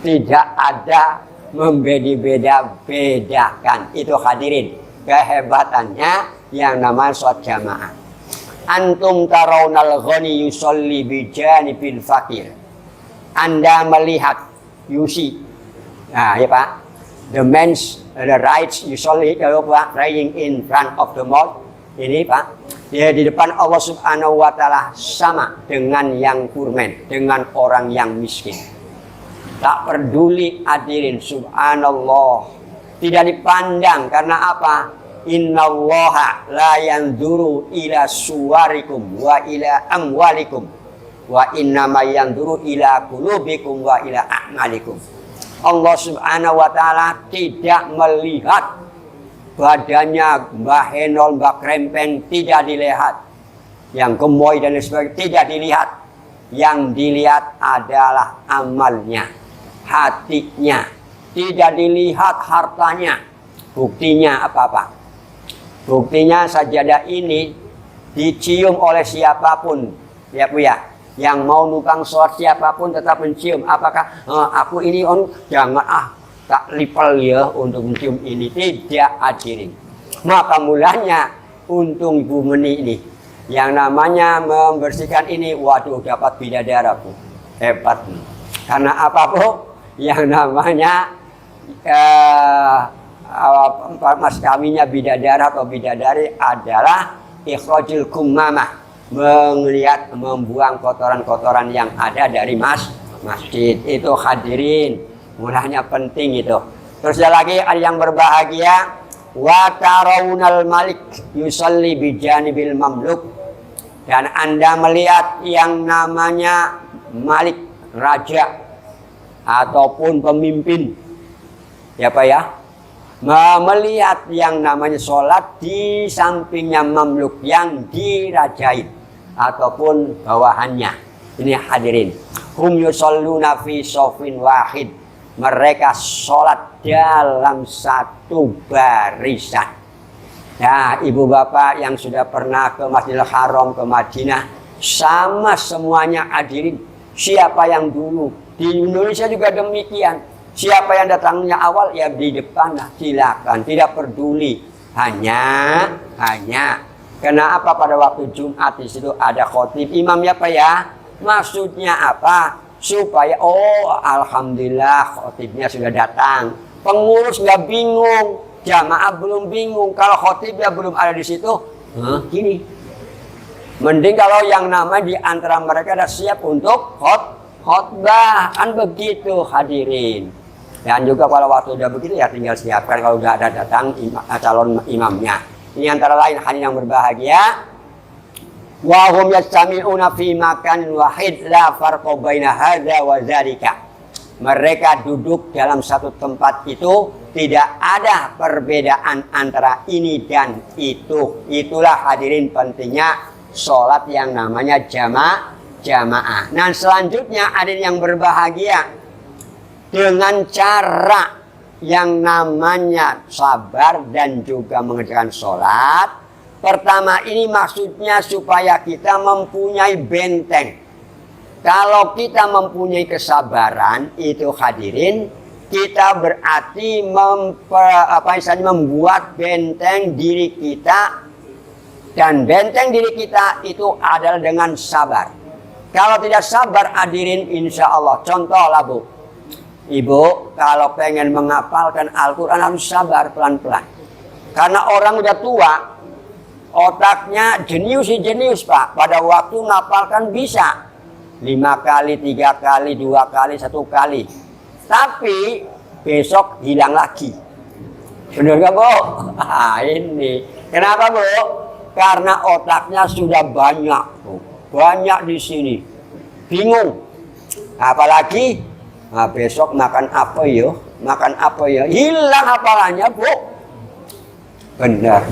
Tidak ada membeda-bedakan. Itu hadirin kehebatannya yang namanya sholat jamaah. Antum tarawnal ghani yusolli bijanibil fakir. Anda melihat, you see. Nah, ya Pak. The right usually praying in front of the mosque. Ini Pak, dia di depan Allah Subhanahu wa taala sama dengan yang kurmen, dengan orang yang miskin. Tak peduli hadirin, subhanallah. Tidak dipandang karena apa? Innallaha la yanzuru ila suwarikum wa ila amwalikum wa innama yanzuru ila qulubikum wa ila a'malikum. Allah Subhanahu wa taala tidak melihat badannya Mbak Henol, Mbak Krempeng, tidak dilihat. Yang gemoy dan sebagainya tidak dilihat. Yang dilihat adalah amalnya, hatinya. Tidak dilihat hartanya. Buktinya apa-apa? Buktinya sajadah ini dicium oleh siapapun, ya Bu ya. Yang mau numpang sholat siapapun tetap mencium. Apakah aku ini jangan tak lipel ya untuk mencium ini. Tidak hadirin. Maka mulanya untung Ibu Meni ini yang namanya membersihkan ini, waduh dapat bidadari Bu. Hebat. Karena apa Bu? Yang namanya mas kawinnya bidadari atau bidadari adalah ikhrajul kumamah, membuang kotoran-kotoran yang ada dari masjid. Itu hadirin, mulanya penting itu. Terus lagi ada yang berbahagia, wa tarawunal malik yusalli bijanibil mamluk, dan Anda melihat yang namanya malik, raja ataupun pemimpin, ya Pak ya, melihat yang namanya sholat di sampingnya mamluk yang dirajai ataupun bawahannya. Ini hadirin, hum yusalluna fi shofin wahid, mereka sholat dalam satu barisan. Nah, ibu bapak yang sudah pernah ke Masjidil Haram, ke Madinah, sama semuanya hadirin. Siapa yang dulu di Indonesia juga demikian. Siapa yang datangnya awal ya di depan lah, silakan, tidak peduli. Hanya kenapa pada waktu Jumat di situ ada khotib imamnya Pak ya? Maksudnya apa? Supaya alhamdulillah khotibnya sudah datang. Pengurus nggak bingung, jamaah belum bingung. Kalau khotibnya belum ada di situ, gini. Mending kalau yang namanya di antara mereka ada siap untuk khotbah, kan begitu hadirin. Dan juga kalau waktu udah begitu ya tinggal siapkan kalau udah ada datang calon imamnya. Ini antara lain hadirin yang berbahagia. Wa hum yastami'una fi makanin wahid la farqa baina hadza wa dzalika. mereka duduk dalam satu tempat itu, tidak ada perbedaan antara ini dan itu. Itulah hadirin pentingnya sholat yang namanya jamaah. Nah selanjutnya hadirin yang berbahagia, dengan cara yang namanya sabar dan juga mengerjakan sholat. Pertama ini maksudnya supaya kita mempunyai benteng. Kalau kita mempunyai kesabaran itu hadirin, kita berarti membuat benteng diri kita, dan benteng diri kita itu adalah dengan sabar. Kalau tidak sabar hadirin, insya Allah, contohlah Bu, Ibu kalau pengen menghafalkan Al-Quran harus sabar pelan-pelan. Karena orang udah tua, otaknya jenius Pak, pada waktu menghafalkan bisa 5 kali, 3 kali, 2 kali, 1 kali. Tapi besok hilang lagi. Benar gak Bu? Ini. Kenapa Bu? Karena otaknya sudah banyak Bu. Banyak di sini. Bingung. Apalagi besok makan apa ya? Makan apa ya? Hilang hafalannya Bu. Benar.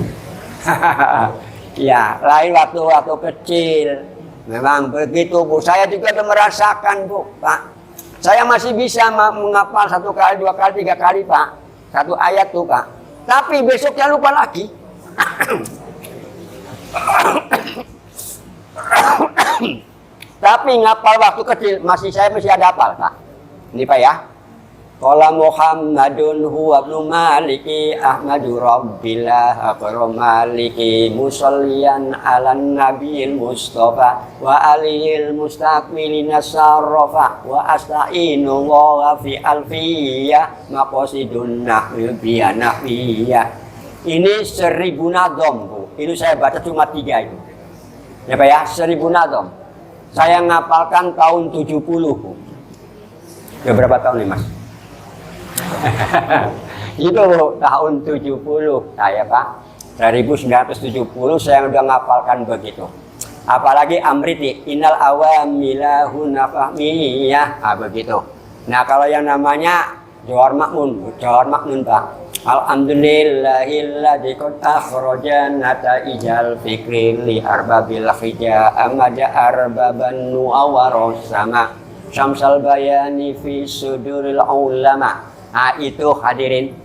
Ya, lain waktu kecil. Memang begitu Bu, saya juga sudah merasakan Bu, Pak. Saya masih bisa menghafal 1 kali, 2 kali, 3 kali Pak. 1 ayat tuh Pak. Tapi besoknya lupa lagi. Tapi ngapal waktu kecil, saya masih ada hafal Pak. Ini Pak ya. Qala Muhammadun huwa ibnu Maliki Ahmadu Rabbillah Akram Maliki musalliyan ala nabiyil Mustafa wa alihil mustaqbilina sarrafa wa asta'inu wa fi alfiyah maqasidun nahwiyah. Ini 1000 nadom Bu. Ini saya baca cuma 3 itu. Ya Pak ya, 1000 nadom. Saya ngapalkan tahun 70 Bu. Ya berapa tahun nih Mas? Itu tahun 70 saya Pak, 1970 saya udah ngapalkan begitu. Apalagi amriti innal awamilahu nafahmiyah, begitu. Nah kalau yang namanya Johar Makmun Pak. Alhamdulillahilladzi qad akhrajana ta'ijal fikri li arbabil hija amada arbaban nu'awaros sama syamsal bayani fi suduril ulama. Nah itu hadirin,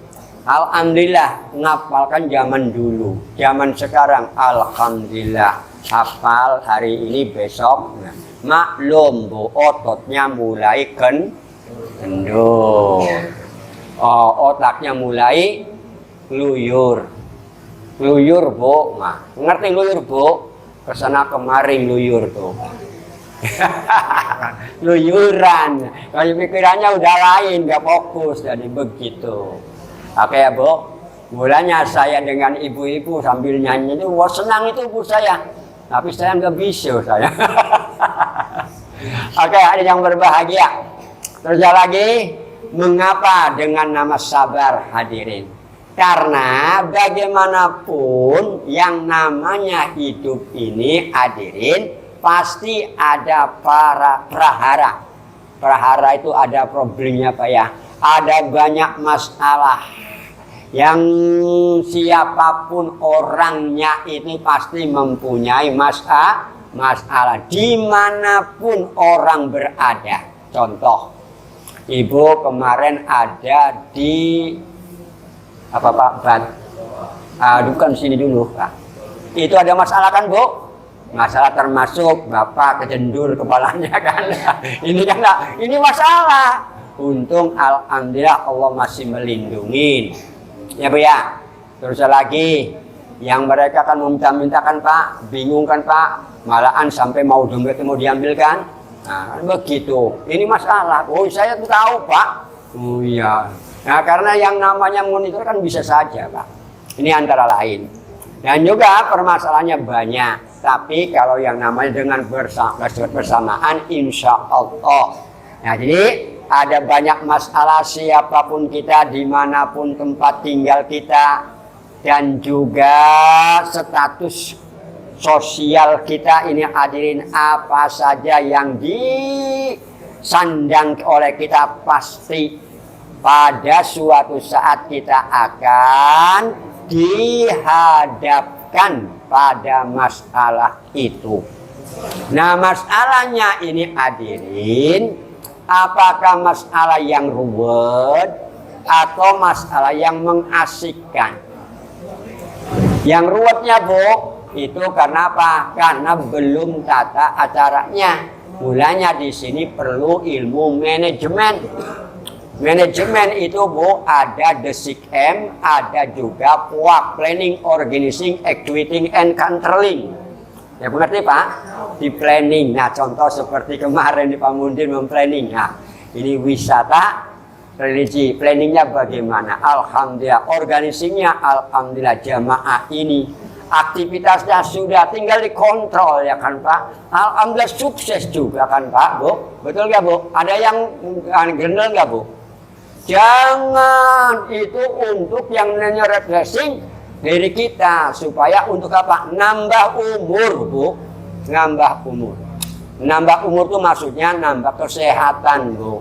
alhamdulillah ngapalkan zaman dulu. Zaman sekarang alhamdulillah hafal hari ini besok. Maklum Bu, ototnya mulai kendor. Otaknya mulai luyur Bu. Nah, ngerti luyur Bu? Kesana kemarin luyur tuh. Luyuran, kalau pikirannya udah lain, gak fokus, jadi begitu. Oke ya Bu, mulanya saya dengan ibu-ibu sambil nyanyi itu, wah senang itu Bu saya, tapi saya nggak bisa saya. Oke, ada yang berbahagia. Terus lagi, mengapa dengan nama sabar hadirin? Karena bagaimanapun yang namanya hidup ini hadirin, pasti ada para prahara. Prahara itu ada problemnya Pak ya. Ada banyak masalah. Yang siapapun orangnya itu pasti mempunyai masalah. Dimanapun orang berada. Contoh, Ibu kemarin ada di apa Pak? Bukan sini dulu Pak. Itu ada masalah kan Bu? Masalah termasuk Bapak kejendur kepalanya kan. Ini kan ini masalah. Untung alhamdulillah Allah masih melindungi. Ya Bu ya. Terus lagi yang mereka kan meminta-minta kan Pak, bingung kan Pak, malahan sampai mau dompetnya mau diambilkan. Nah, begitu. Ini masalah. Oh, saya tahu Pak. Oh iya. Nah, karena yang namanya monitor kan bisa saja Pak. Ini antara lain. Dan juga permasalahannya banyak. Tapi kalau yang namanya dengan bersamaan insya Allah. Nah jadi ada banyak masalah siapapun kita, dimanapun tempat tinggal kita. Dan juga status sosial kita ini hadirin apa saja yang sandang oleh kita, pasti pada suatu saat kita akan dihadapkan pada masalah itu. Nah, masalahnya ini hadirin, apakah masalah yang ruwet atau masalah yang mengasyikkan? Yang ruwetnya, Bu, itu karena apa? Karena belum tata acaranya. Mulanya di sini perlu ilmu manajemen. Manajemen itu, Bu, ada basic M, ada juga POAK, planning, organizing, executing, and controlling. Ya, mengerti Pak? Di planning. Nah, contoh seperti kemarin di Pak Mundir memplanning. Nah, ini wisata religi. Planningnya bagaimana? Alhamdulillah. Organizingnya, alhamdulillah, jamaah ini aktivitasnya sudah tinggal dikontrol, ya kan Pak? Alhamdulillah sukses juga kan Pak, Bu? Betul nggak, Bu? Ada yang gendel nggak, Bu? Jangan itu untuk yang namanya refreshing diri kita, supaya untuk apa? Nambah umur, Bu. Nambah umur. Nambah umur itu maksudnya nambah kesehatan, Bu.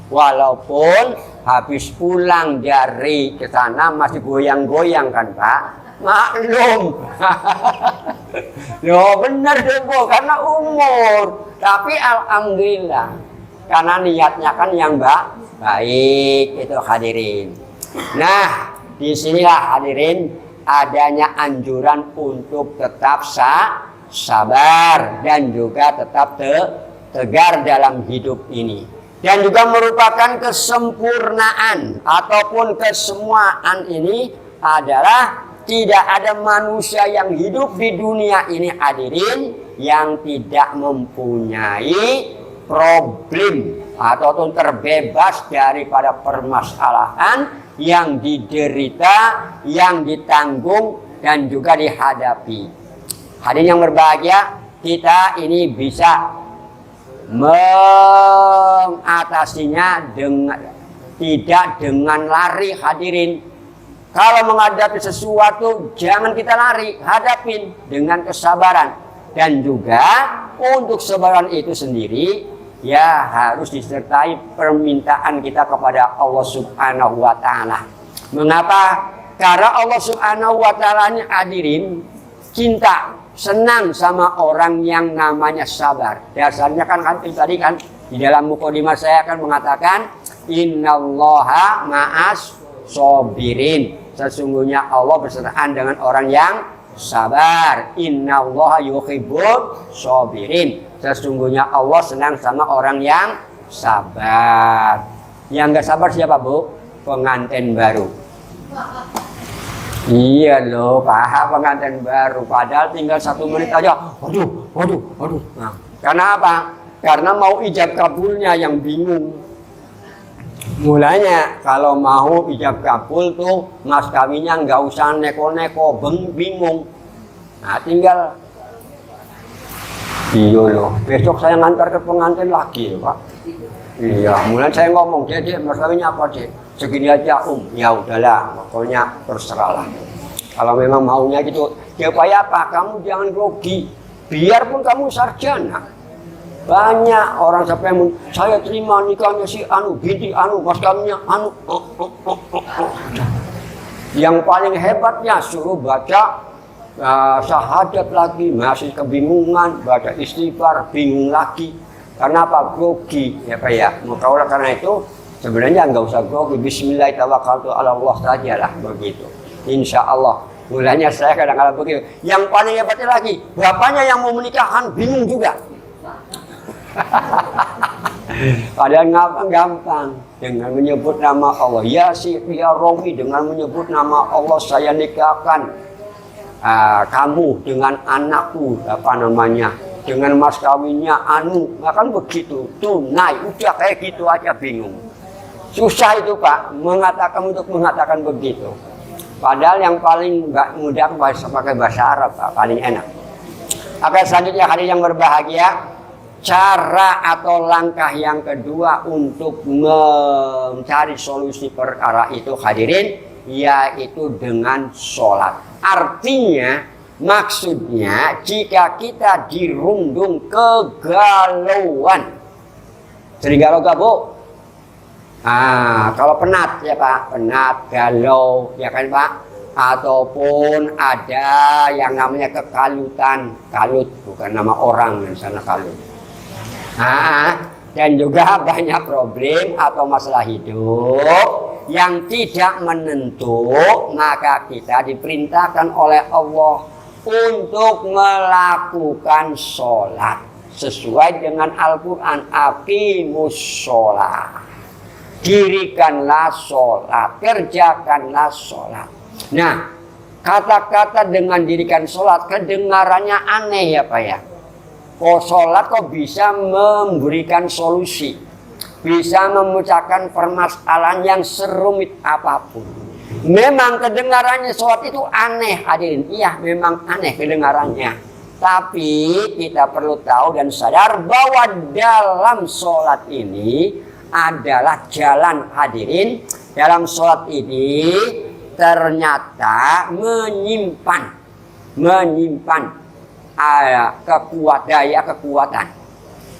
Walaupun habis pulang dari ke sana masih goyang-goyang kan Pak? Maklum. Loh, benar deh, Bu, karena umur. Tapi alhamdulillah, karena niatnya kan yang baik itu hadirin. Nah, disinilah hadirin adanya anjuran untuk tetap sabar dan juga tetap tegar dalam hidup ini. Dan juga merupakan kesempurnaan ataupun kesemuaan ini adalah tidak ada manusia yang hidup di dunia ini hadirin yang tidak mempunyai problem ataupun terbebas daripada permasalahan yang diderita, yang ditanggung dan juga dihadapi. Hadirin yang berbahagia, kita ini bisa mengatasinya tidak dengan lari hadirin. Kalau menghadapi sesuatu jangan kita lari, hadapin dengan kesabaran. Dan juga untuk kesabaran itu sendiri ya harus disertai permintaan kita kepada Allah Subhanahu wa taala. Mengapa? Karena Allah Subhanahu wa taala ini hadirin cinta, senang sama orang yang namanya sabar. Dasarnya kan tadi kan di dalam mukadimah saya akan mengatakan innallaha ma'as sobirin. Sesungguhnya Allah bersertaan dengan orang yang sabar. Innallaha yuhibbul sobirin. Sesungguhnya Allah senang sama orang yang sabar. Yang nggak sabar siapa, Bu? Pengantin baru. Iya loh, Pak, pengantin baru. Padahal tinggal 1 menit aja. Waduh. Nah, karena apa? Karena mau ijab kabulnya yang bingung. Mulanya kalau mau ijab kabul tuh mas kawinnya nggak usah neko-neko, bingung. Nah, tinggal iya loh. Besok saya ngantar ke pengantin lagi, Pak. Iya, mulai saya ngomong, Dek, mas kawinnya apa, Dek? Segini aja, ya udahlah, pokoknya terserahlah. Kalau memang maunya gitu, ya supaya apa? Kamu jangan grogi. Biarpun kamu sarjana. Banyak orang sampai saya terima nikahnya si anu, binti anu, mas kawinnya anu. Yang paling hebatnya suruh baca syahadat lagi, masih kebingungan, baca istighfar, bingung lagi. Karena apa? Grogi, ya Pak ya. Maka oleh karena itu sebenarnya nggak usah grogi. Bismillahirrahmanirrahim sajalah begitu. Insya Allah. Mulanya saya kadang-kadang begitu. Yang paling hebatnya lagi, bapaknya yang mau menikahkan bingung juga. Padahal gampang dengan menyebut nama Allah. Ya Romi, dengan menyebut nama Allah saya nikahkan kamu dengan anakku, apa namanya, dengan mas kawinnya anu. Kan begitu, tunai, udah kayak gitu aja bingung. Susah itu Pak, untuk mengatakan begitu. Padahal yang paling mudah pakai bahasa Arab Pak, paling enak. Oke, selanjutnya hadirin yang berbahagia, cara atau langkah yang kedua untuk mencari solusi perkara itu hadirin, yaitu dengan sholat. Artinya, maksudnya jika kita dirundung kegalauan, Sering galau gak Bu? Kalau penat ya Pak, penat, galau ya kan Pak, ataupun ada yang namanya kekalutan, kalut bukan nama orang di sana kalut. Dan juga banyak problem atau masalah hidup yang tidak menentu, maka kita diperintahkan oleh Allah untuk melakukan sholat sesuai dengan Al-Quran. Aqimus sholat, dirikanlah sholat, kerjakanlah sholat. Nah, kata-kata dengan dirikan sholat kedengarannya aneh ya Pak ya. Kok sholat kok bisa memberikan solusi, bisa memecahkan permasalahan yang serumit apapun. Memang kedengarannya sholat itu aneh hadirin. Iya memang aneh kedengarannya. Tapi kita perlu tahu dan sadar bahwa dalam sholat ini adalah jalan hadirin. Dalam sholat ini ternyata menyimpan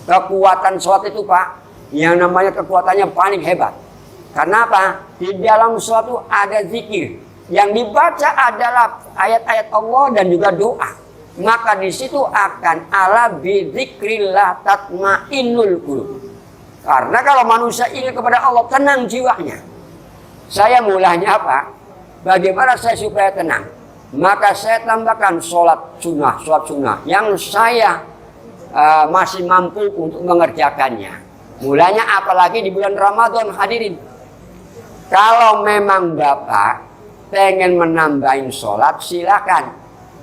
kekuatan sholat itu Pak, yang namanya kekuatannya paling hebat. Karena apa? Di dalam sholat itu ada zikir, yang dibaca adalah ayat-ayat Allah dan juga doa. Maka di situ akan ala bidzikrillah tatmainnul qulub. Karena kalau manusia ingat kepada Allah, tenang jiwanya. Saya mulanya apa? Bagaimana saya supaya tenang? Maka saya tambahkan sholat sunnah yang saya masih mampu untuk mengerjakannya. Mulanya apalagi di bulan Ramadan hadirin. Kalau memang Bapak pengen menambahin sholat, silakan.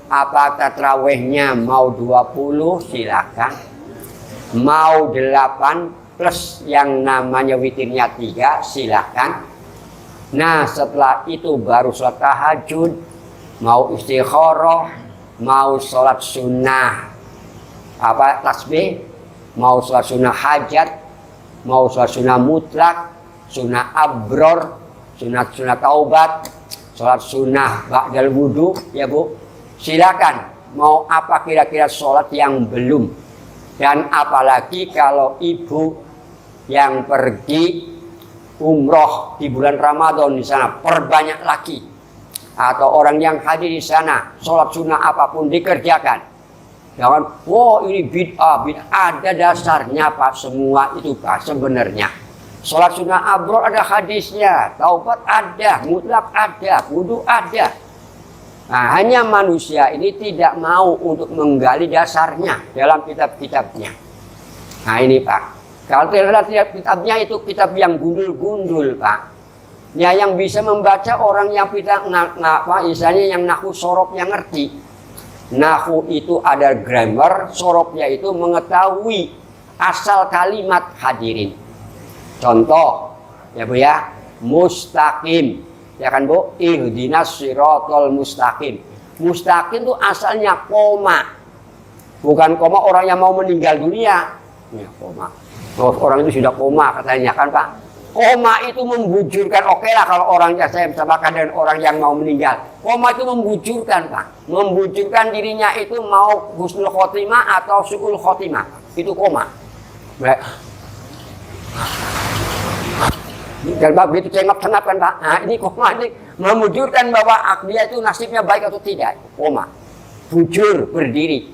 Apakah tarawihnya mau 20 silakan. Mau 8 plus yang namanya witirnya 3 silakan. Nah setelah itu baru sholat tahajud, mau istikharah, mau sholat sunnah tasbih, mau sholat sunnah hajat, mau sholat sunnah mutlak, sunnah abror, sunnah taubat, sholat sunnah ba'dal wudu ya Bu. Silakan mau apa kira-kira sholat yang belum. Dan apalagi kalau ibu yang pergi umroh di bulan Ramadan di sana, perbanyak lagi. Atau orang yang hadir di sana, sholat sunnah apapun dikerjakan. Jangan, ini bid'ah, ada dasarnya Pak, semua itu Pak sebenarnya. Sholat sunnah abror ada hadisnya, taubat ada, mutlak ada, wudu ada. Nah, hanya manusia ini tidak mau untuk menggali dasarnya dalam kitab-kitabnya. Nah ini Pak, kalau tidak kitabnya itu kitab yang gundul-gundul Pak. Ya yang bisa membaca orang yang kita misalnya yang nahu sorobnya ngerti. Nahu itu ada grammar, sorobnya itu mengetahui asal kalimat hadirin. Contoh ya Bu ya, mustaqim ya kan Bu, ihdinas siratal mustaqim. Mustaqim itu asalnya koma, bukan koma orang yang mau meninggal dunia ya, koma. Orang itu sudah koma katanya kan Pak. Koma itu membujurkan, oke lah kalau orangnya saya bersamakan dengan orang yang mau meninggal. Koma itu membujurkan Pak. Membujurkan dirinya itu mau husnul khotimah atau su'ul khotimah. Itu koma. Baik. Dan Pak begitu cengap-cengap kan Pak. Nah ini koma ini membujurkan bahwa dia itu nasibnya baik atau tidak. Koma. Bujur, berdiri.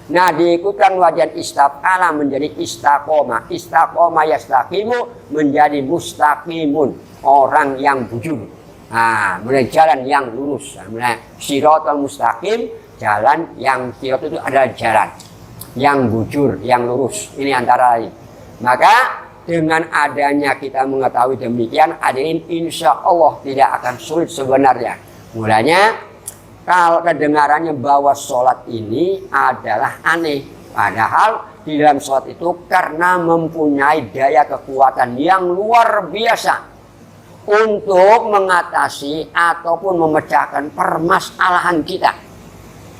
Nah diikutkan wajan istaqala menjadi istaqoma. Istaqoma yastaqimu menjadi mustaqimun, orang yang bujur. Nah mulai jalan yang lurus. Mulai siratal mustaqim, jalan yang sirat itu adalah jalan yang bujur, yang lurus. Ini antara lain. Maka dengan adanya kita mengetahui demikian, hadirin insya Allah tidak akan sulit sebenarnya. Mulanya kalau kedengarannya bahwa sholat ini adalah aneh. Padahal di dalam sholat itu karena mempunyai daya kekuatan yang luar biasa untuk mengatasi ataupun memecahkan permasalahan kita.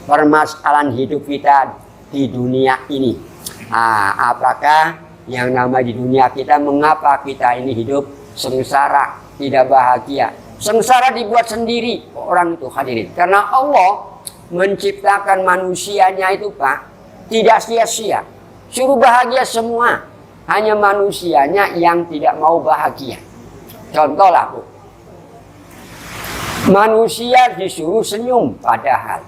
Permasalahan hidup kita di dunia ini. Apakah yang nama di dunia kita, mengapa kita ini hidup sengsara, tidak bahagia? Sengsara dibuat sendiri orang itu hadirin. Karena Allah menciptakan manusianya itu Pak tidak sia-sia. Suruh bahagia semua. hanya manusianya yang tidak mau bahagia. Contoh lah Bu, manusia disuruh senyum, padahal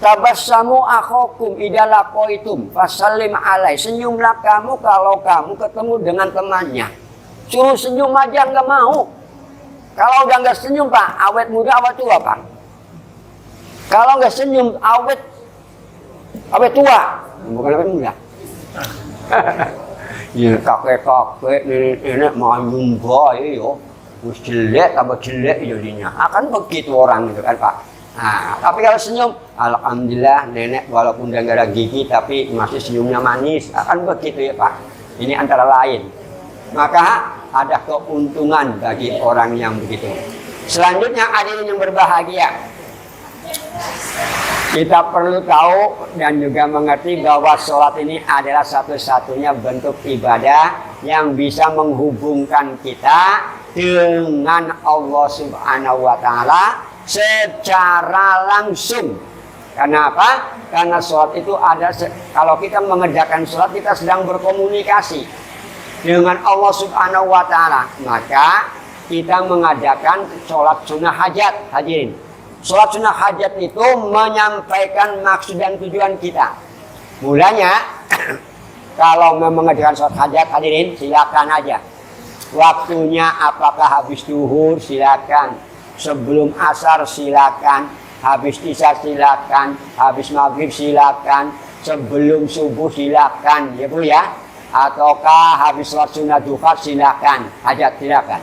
tabassamu akhakum idza laqaitum fasallim alai. Senyumlah kamu kalau kamu ketemu dengan temannya. Suruh senyum aja nggak mau. Kalau udah nggak senyum Pak, awet muda awet tua Pak. Kalau nggak senyum awet tua, bukan awet muda. Ya kakek-kakek nenek manyum bae yo. Wis jelek tambah jelek jadinya. Akan begitu orang itu kan Pak. Nah, tapi kalau senyum, alhamdulillah nenek walaupun udah nggak ada gigi tapi masih senyumnya manis. Akan begitu ya Pak. Ini antara lain. Maka ada keuntungan bagi orang yang begitu. Selanjutnya hadirin yang berbahagia, kita perlu tahu dan juga mengerti bahwa sholat ini adalah satu-satunya bentuk ibadah yang bisa menghubungkan kita dengan Allah Subhanahu wa Ta'ala secara langsung. Kenapa? Karena sholat itu ada, kalau kita mengerjakan sholat, kita sedang berkomunikasi dengan Allah Subhanahu wa Ta'ala. Maka kita mengadakan sholat sunnah hajat, hadirin. Sholat sunnah hajat itu menyampaikan maksud dan tujuan kita. Mulanya, kalau mengerjakan sholat hajat, hadirin, silakan aja. Waktunya apakah habis zuhur, silakan. Sebelum asar, silakan. Habis isya, silakan. Habis maghrib, silakan. Sebelum subuh, silakan. Ya Bu ya. Ataukah habis sholat sunnah duha, silakan. Hajat, silakan.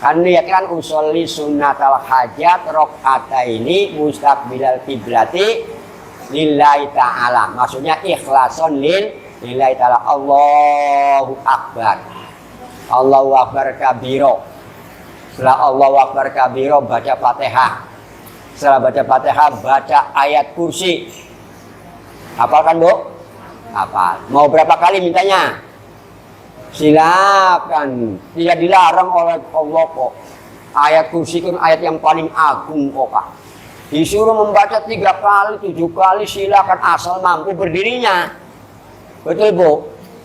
Kan lihat kan usolli sunnatal hajat rakaataini mustaqbilal kiblati lillahi ta'ala. Maksudnya ikhlason lillahi ta'ala. Allahu akbar. Allahu akbar kabiro. Setelah Allahu akbar kabiro baca Fatihah. Setelah baca Fatihah baca ayat kursi. Hafal kan Bu? Hafal. Mau berapa kali mintanya? Silakan, tidak dilarang oleh Allah kok. Ayat kursi kan ayat yang paling agung kok Pak. Disuruh membaca 3 kali, 7 kali, silakan asal mampu berdirinya. Betul Bu.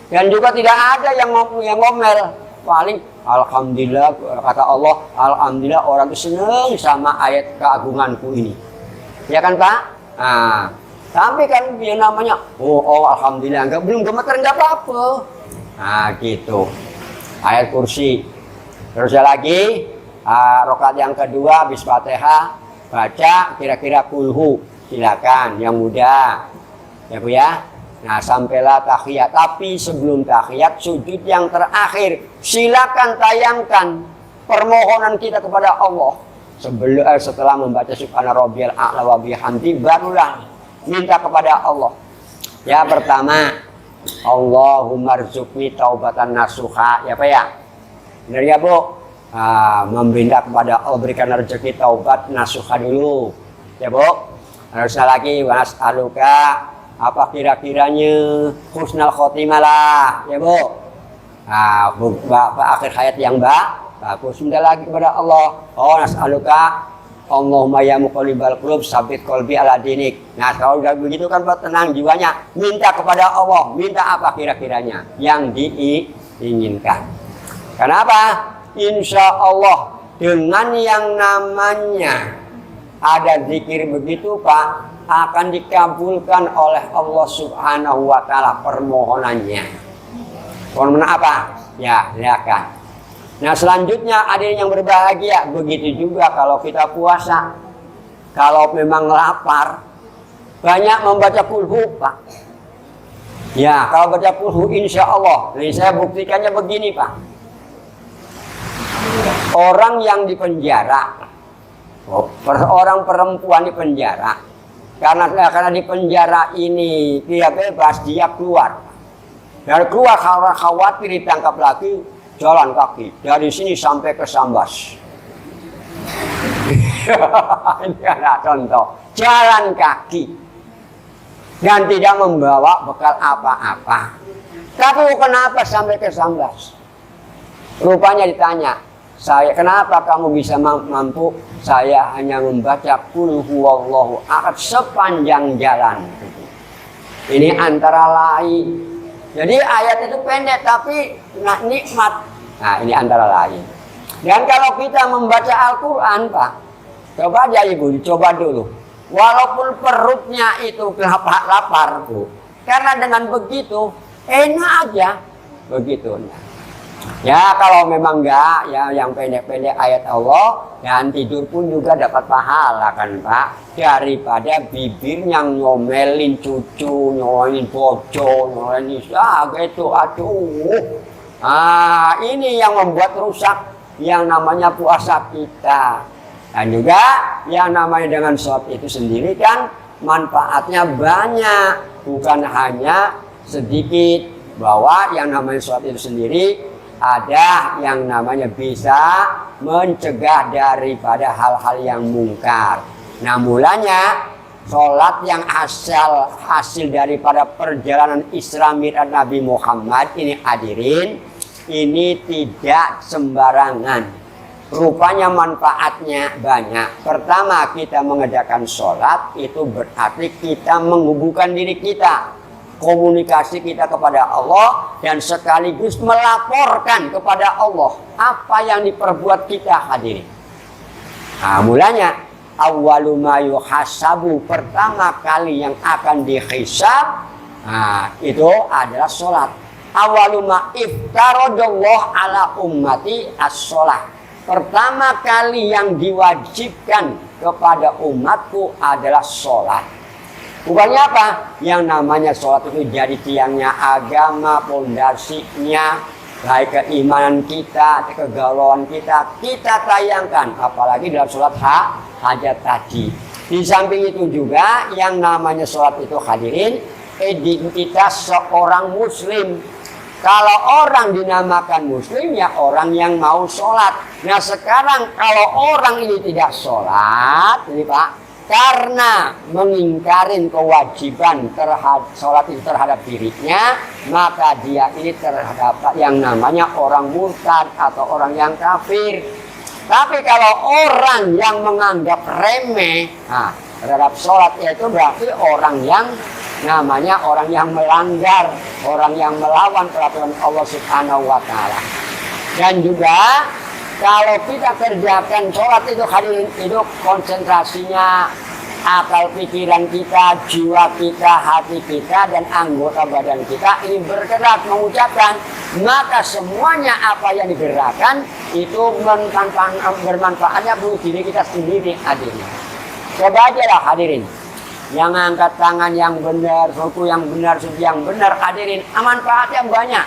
Dan juga tidak ada yang ngomel. Paling alhamdulillah kata Allah, alhamdulillah orang itu senang sama ayat keagunganku ini. Ya kan Pak? Nah, tapi kan dia namanya alhamdulillah belum gemeter enggak apa-apa. Nah gitu. Ayat kursi. Terus lagi rakaat yang kedua habis Fatihah baca kira-kira kulhu. Silakan yang mudah. Ya Bu ya. Nah sampailah tahiyat. Tapi sebelum tahiyat sujud yang terakhir, silakan tayangkan permohonan kita kepada Allah. Setelah membaca subhana rabbiyal a'la wa bihamdi barulah minta kepada Allah. Ya pertama, Allahumma rzuqni taubatan nasuha. Ya Pak ya? Benar ya Bu? Meminta kepada Allah berikan rezeki taubat nasuha dulu. Ya Bu? Harusnya lagi was'aluka apa kira-kiranya husnul khotimah lah. Ya Bu? Akhir hayat yang bagus. Minta lagi kepada Allah. Nas'aluka Allahumma ya muqallibal qulub sabit qalbi ala dinik. Nah kalau udah begitu kan tenang jiwanya. Minta kepada Allah. Minta apa kira-kiranya yang diinginkan. Kenapa? Insya Allah dengan yang namanya ada zikir begitu Pak, akan dikabulkan oleh Allah Subhanahu wa Ta'ala permohonannya. Permohonan apa? Ya silakan. Nah selanjutnya ada yang berbahagia. Begitu juga kalau kita puasa. Kalau memang lapar, banyak membaca kulhu Pak. Ya kalau baca kulhu insya Allah. Jadi saya buktikannya begini Pak. Orang yang di penjara, orang perempuan di penjara, karena di penjara ini dia bebas, dia keluar. Dan keluar khawatir ditangkap lagi, jalan kaki dari sini sampai ke Sambas. Ini adalah contoh jalan kaki dan tidak membawa bekal apa-apa. Tapi kenapa sampai ke Sambas? Rupanya ditanya, kenapa kamu bisa mampu? Saya hanya membaca qul huwallahu ahad sepanjang jalan. Ini antara lain Jadi ayat itu pendek tapi nikmat. Nah ini antara lain. Dan kalau kita membaca Al-Quran Pak, coba aja Ibu, coba dulu. Walaupun perutnya itu lapar Bu, karena dengan begitu enak aja begitu. Ya kalau memang enggak ya yang pendek-pendek ayat Allah, dan tidur pun juga dapat pahala kan Pak, daripada bibirnya ngomelin cucu, ngomelin bojo, ngomelin gitu. Aduh. Ah, ini yang membuat rusak yang namanya puasa kita. Dan juga yang namanya dengan sholat itu sendiri kan manfaatnya banyak, bukan hanya sedikit. Bahwa yang namanya sholat itu sendiri ada yang namanya bisa mencegah daripada hal-hal yang mungkar. Nah mulanya sholat yang hasil daripada perjalanan Isra Mi'raj Nabi Muhammad ini hadirin, ini tidak sembarangan. Rupanya manfaatnya banyak. Pertama, kita mengerjakan sholat itu berarti kita menghubungkan diri kita, komunikasi kita kepada Allah, dan sekaligus melaporkan kepada Allah apa yang diperbuat kita hadirin. Nah mulanya awwalu ma yuhasabu, pertama kali yang akan dihisab, nah, itu adalah sholat. Awwalu ma iftaradallah ala ummati as-sholat. Pertama kali yang diwajibkan kepada umatku adalah sholat. Bukannya apa? Yang namanya sholat itu jadi tiangnya agama, pondasinya, baik keimanan kita, kegalauan kita tayangkan. Apalagi dalam sholat hajat tadi. Di samping itu juga yang namanya sholat itu hadirin, identitas seorang muslim. Kalau orang dinamakan muslim ya orang yang mau sholat. Nah sekarang kalau orang ini tidak sholat, ini Pak, karena mengingkarin kewajiban terhadap sholat itu terhadap dirinya, maka dia ini terhadap yang namanya orang murtad atau orang yang kafir. Tapi kalau orang yang menganggap remeh terhadap sholat, itu berarti orang yang namanya orang yang melanggar, orang yang melawan peraturan Allah Subhanahu wa Ta'ala. Dan juga kalau kita kerjakan sholat itu hadirin, itu konsentrasinya akal pikiran kita, jiwa kita, hati kita, dan anggota badan kita ini bergerak mengucapkan, maka semuanya apa yang digerakkan itu bermanfaatnya buat diri kita sendiri hadirin. Coba aja lah hadirin, yang angkat tangan yang benar, ruku yang benar, sujud yang benar hadirin, manfaatnya banyak.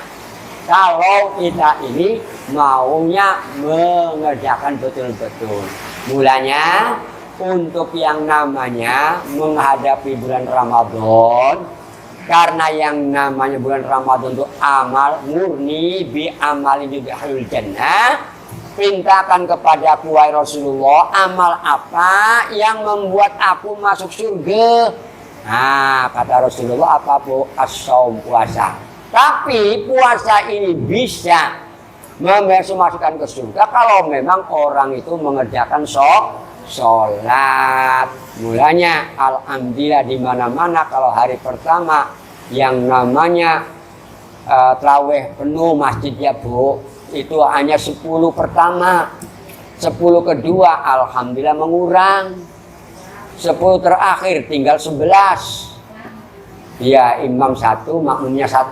Kalau kita ini maunya mengerjakan betul-betul. Mulanya untuk yang namanya menghadapi bulan Ramadan, karena yang namanya bulan Ramadan itu amal murni bi amalin yudkhilul jannah. Perintahkan kepadaku wahai Rasulullah, amal apa yang membuat aku masuk surga? Nah, kata Rasulullah, apa Bu? As-shaum, puasa. Tapi puasa ini bisa memasukkan ke surga kalau memang orang itu mengerjakan sholat. Mulanya alhamdulillah di mana-mana kalau hari pertama yang namanya tarawih penuh masjid ya Bu, itu hanya 10 pertama, 10 kedua alhamdulillah mengurang, 10 terakhir tinggal 11. Ya imam 1, makmumnya 1.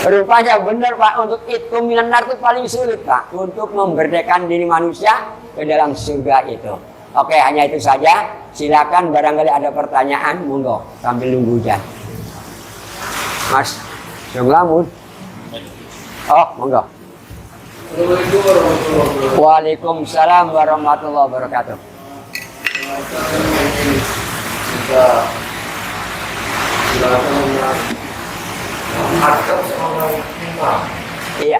Rupanya benar Pak, untuk itu minar itu paling sulit Pak, untuk memberdayakan diri manusia ke dalam surga itu. Oke, hanya itu saja. Silakan barangkali ada pertanyaan, monggo sambil nunggu hujan. Mas, yang lamun. Oh, monggo. Waalaikumsalam warahmatullahi wabarakatuh. Iya.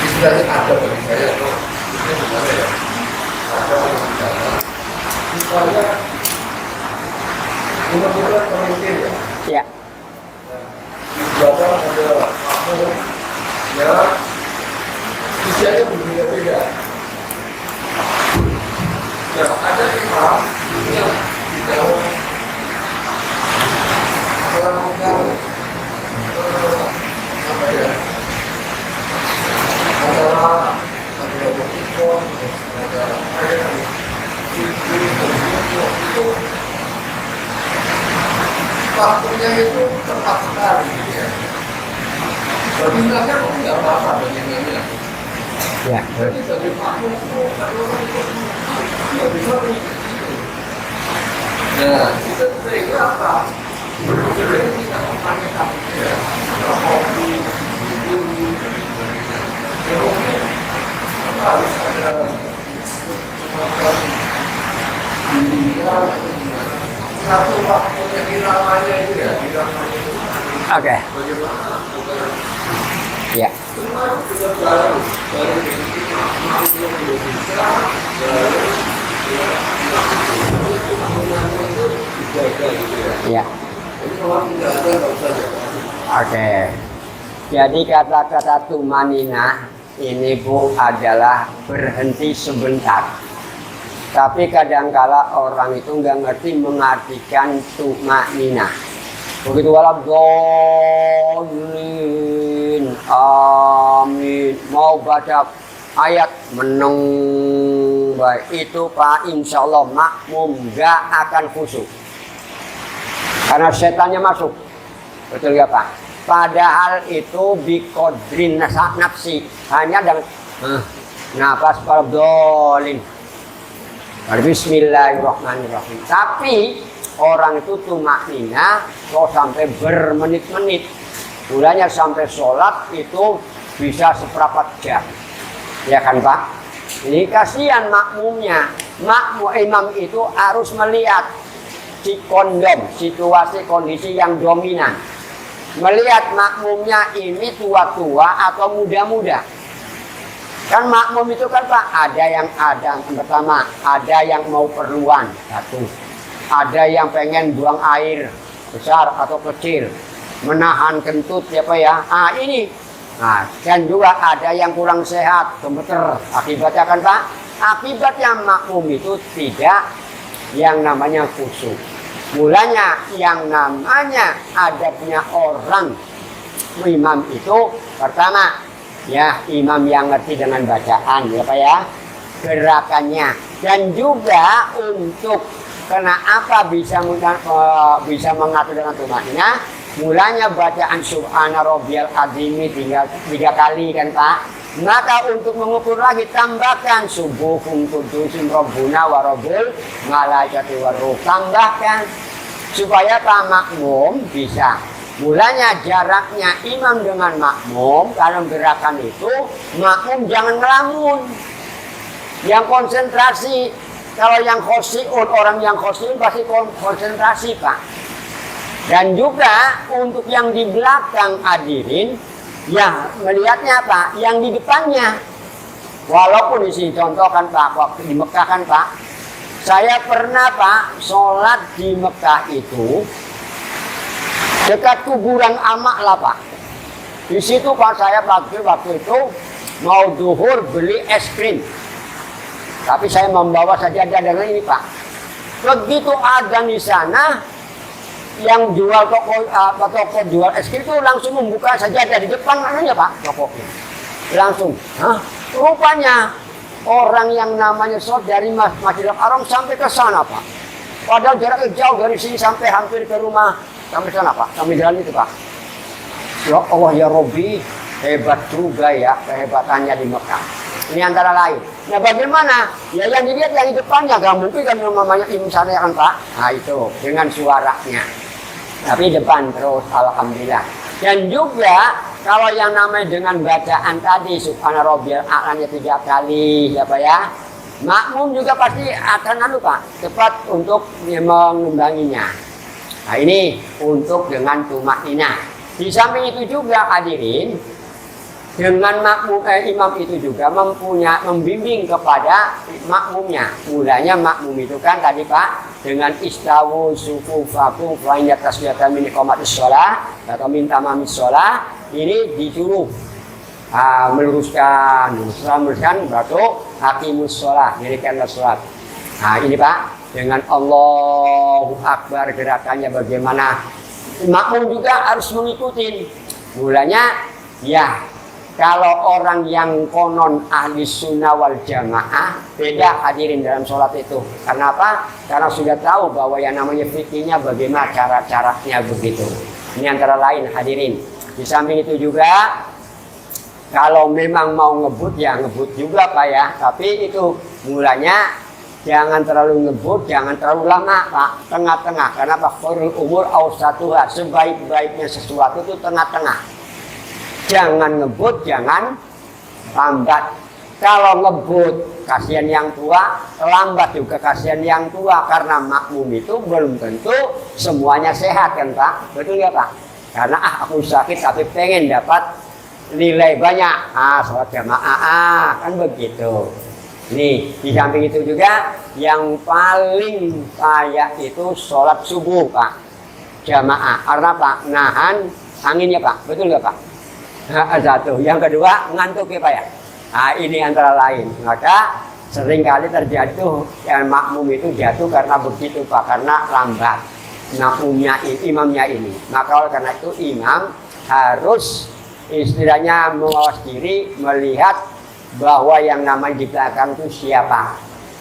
Istilahnya ada bagi saya itu gimana ya? Ada misalnya kita pemimpin ya. Iya. Di belakang ada makmum ya, usianya berbeda-beda. Ya ada imam yang tidak apa ya? Ada itu waktunya itu tepat sekali ya. Bagi mereka kok nggak apa-apa bagaimana? Ya. Jadi bagi aku itu nggak bisa. Nah, kita kira apa? Sebenarnya kita memakai ya, kopi, bumbu, harus ada satu waktunya iramanya itu ya, iramanya itu. Oke. Bagaimana? Ya. Kita baru Indonesia, Ya. jadi kalau tidak ada nggak usah jaga. Oke. Jadi kata-kata tumanina ini Bu adalah berhenti sebentar. Tapi kadangkala orang itu nggak ngerti mengartikan tumanina. Begitu waladhdallin. Amin. Mau baca ayat meneng baik itu Pak, insya Allah makmum nggak akan khusyuk. Karena setannya masuk. Betul ya Pak? Padahal itu biqadrin nafsi. Hanya dengan nafas waladhdallin. Bismillahirrahmanirrahim. Tapi orang itu tumaknina kok sampai bermenit-menit. Mulanya sampai sholat itu bisa seperempat jam. Ya kan Pak? Ini kasihan makmumnya. Imam itu harus melihat si kondom, situasi kondisi yang dominan. Melihat makmumnya ini tua-tua atau muda-muda. Kan makmum itu kan Pak, ada yang pertama, ada yang mau perluan, satu. Ada yang pengen buang air besar atau kecil, menahan kentut ya Pak ya. Ini. Nah, dan juga ada yang kurang sehat, gemeter. Akibatnya kan Pak, akibatnya makmum itu tidak yang namanya khusyuk. Mulanya yang namanya adabnya orang imam itu pertama ya imam yang ngerti dengan bacaan ya Pak ya, gerakannya, dan juga untuk kenapa bisa mengatur dengan tumaknina. Mulanya bacaan subhana rabbiyal azimi 3 kali kan Pak. Maka untuk mengukur lagi tambahkan subuhum qudusun rabbuna wa rabbul malaikati waruh. Tambahkan supaya Pak makmum bisa. Mulanya jaraknya imam dengan makmum dalam gerakan itu, makmum jangan ngelamun. Yang konsentrasi, kalau yang khosyi'un, orang yang khosyi'un pasti konsentrasi Pak. Dan juga untuk yang di belakang hadirin, ya melihatnya Pak, yang di depannya. Walaupun di sini contoh kan Pak, waktu di Mekah kan Pak, saya pernah Pak sholat di Mekah itu dekat kuburan amak lah Pak. Di situ Pak saya waktu itu mau duhur beli es krim, tapi saya membawa saja dengan ini Pak. Begitu ada di sana, yang jual toko jual es krim itu langsung membuka sajadah di depan anunya Pak, tokonya. Langsung, rupanya orang yang namanya sholat dari Masjidil Haram sampai ke sana Pak. Padahal jaraknya jauh dari sini sampai hampir ke rumah, sampai sana Pak, sampai jalan itu Pak. Ya Allah ya Robbi, hebat juga ya kehebatannya di Mekah. Ini antara lain. Nah bagaimana? Ya yang dilihat yang di depannya, gak mungkin kan namanya imam sana kan Pak. Nah itu dengan suaranya. Tapi depan terus, alhamdulillah. Dan juga kalau yang namanya dengan bacaan tadi subhana rabbiyal a'lanya 3 kali ya Pak ya. Makmum juga pasti akan Pak, cepat untuk mengimbanginya. Nah ini untuk dengan tumaknina. Di samping itu juga hadirin, dengan imam itu juga membimbing kepada makmumnya. Mulanya makmum itu kan tadi Pak, dengan istawu sufufakum wa in tasbihatan min iqamatis shalah atau min tamamis shalah, ini disuruh meluruskan batu hakimus shalah, dirikanlah salat. Nah ini Pak, dengan Allahu Akbar gerakannya bagaimana makmum juga harus mengikuti. Mulanya ya kalau orang yang konon ahli sunnah wal jamaah beda hadirin dalam sholat itu. Karena apa? Karena sudah tahu bahwa yang namanya fikihnya bagaimana cara-caranya begitu. Ini antara lain hadirin. Di samping itu juga kalau memang mau ngebut ya ngebut juga Pak ya. Tapi itu mulanya jangan terlalu ngebut, jangan terlalu lama Pak. Tengah-tengah. Karena Pak Khairul umur awsatuha, sebaik-baiknya sesuatu itu tengah-tengah. Jangan ngebut, jangan lambat. Kalau ngebut kasihan yang tua, lambat juga kasihan yang tua. Karena makmum itu belum tentu semuanya sehat kan Pak. Betul ya Pak? Karena aku sakit tapi pengen dapat nilai banyak. Sholat jamaah kan begitu. Nih di samping itu juga yang paling payah itu sholat subuh Pak, jamaah. Karena Pak nahan anginnya Pak. Betul ya Pak? Satu. Yang kedua ngantuk ya Pak ya. Ini antara lain. Maka seringkali terjadi yang makmum itu jatuh karena begitu Pak, karena lambat makmumnya, imamnya ini. Maka oleh karena itu imam harus istilahnya mengawas diri, melihat bahwa yang namanya di belakang itu siapa.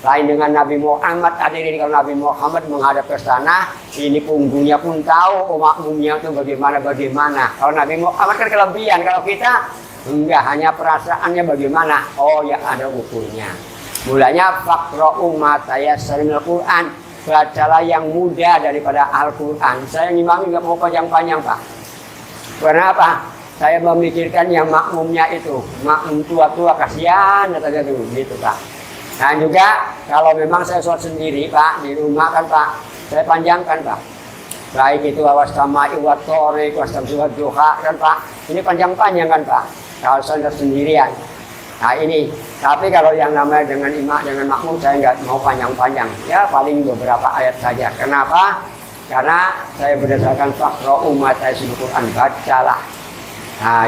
Lain dengan Nabi Muhammad, hadirin, kalau Nabi Muhammad menghadap ke sana, ini punggungnya pun tahu, makmumnya itu bagaimana. Kalau Nabi Muhammad kan kelebihan, kalau kita enggak, hanya perasaannya bagaimana. Oh ya ada ukurnya. Mulanya faqra'u ma tayassara minal Qur'an, bacalah yang mudah daripada Al-Quran. Saya ngimami enggak mau panjang-panjang Pak. Karena apa? Saya memikirkan yang makmumnya itu, makmum tua-tua kasihan katanya dulu gitu Pak. Nah juga kalau memang saya sholat sendiri Pak, di rumah kan Pak, saya panjangkan Pak. Baik itu awas sama'i wa thoriq, wastamsi wa duha kan Pak. Ini panjang-panjang kan Pak, kalau saya sendirian. Nah ini, tapi kalau yang namanya dengan imam, dengan makmum saya nggak mau panjang-panjang. Ya paling beberapa ayat saja. Kenapa? Karena saya berdasarkan faqra'u ma tayassara Qur'an, bacalah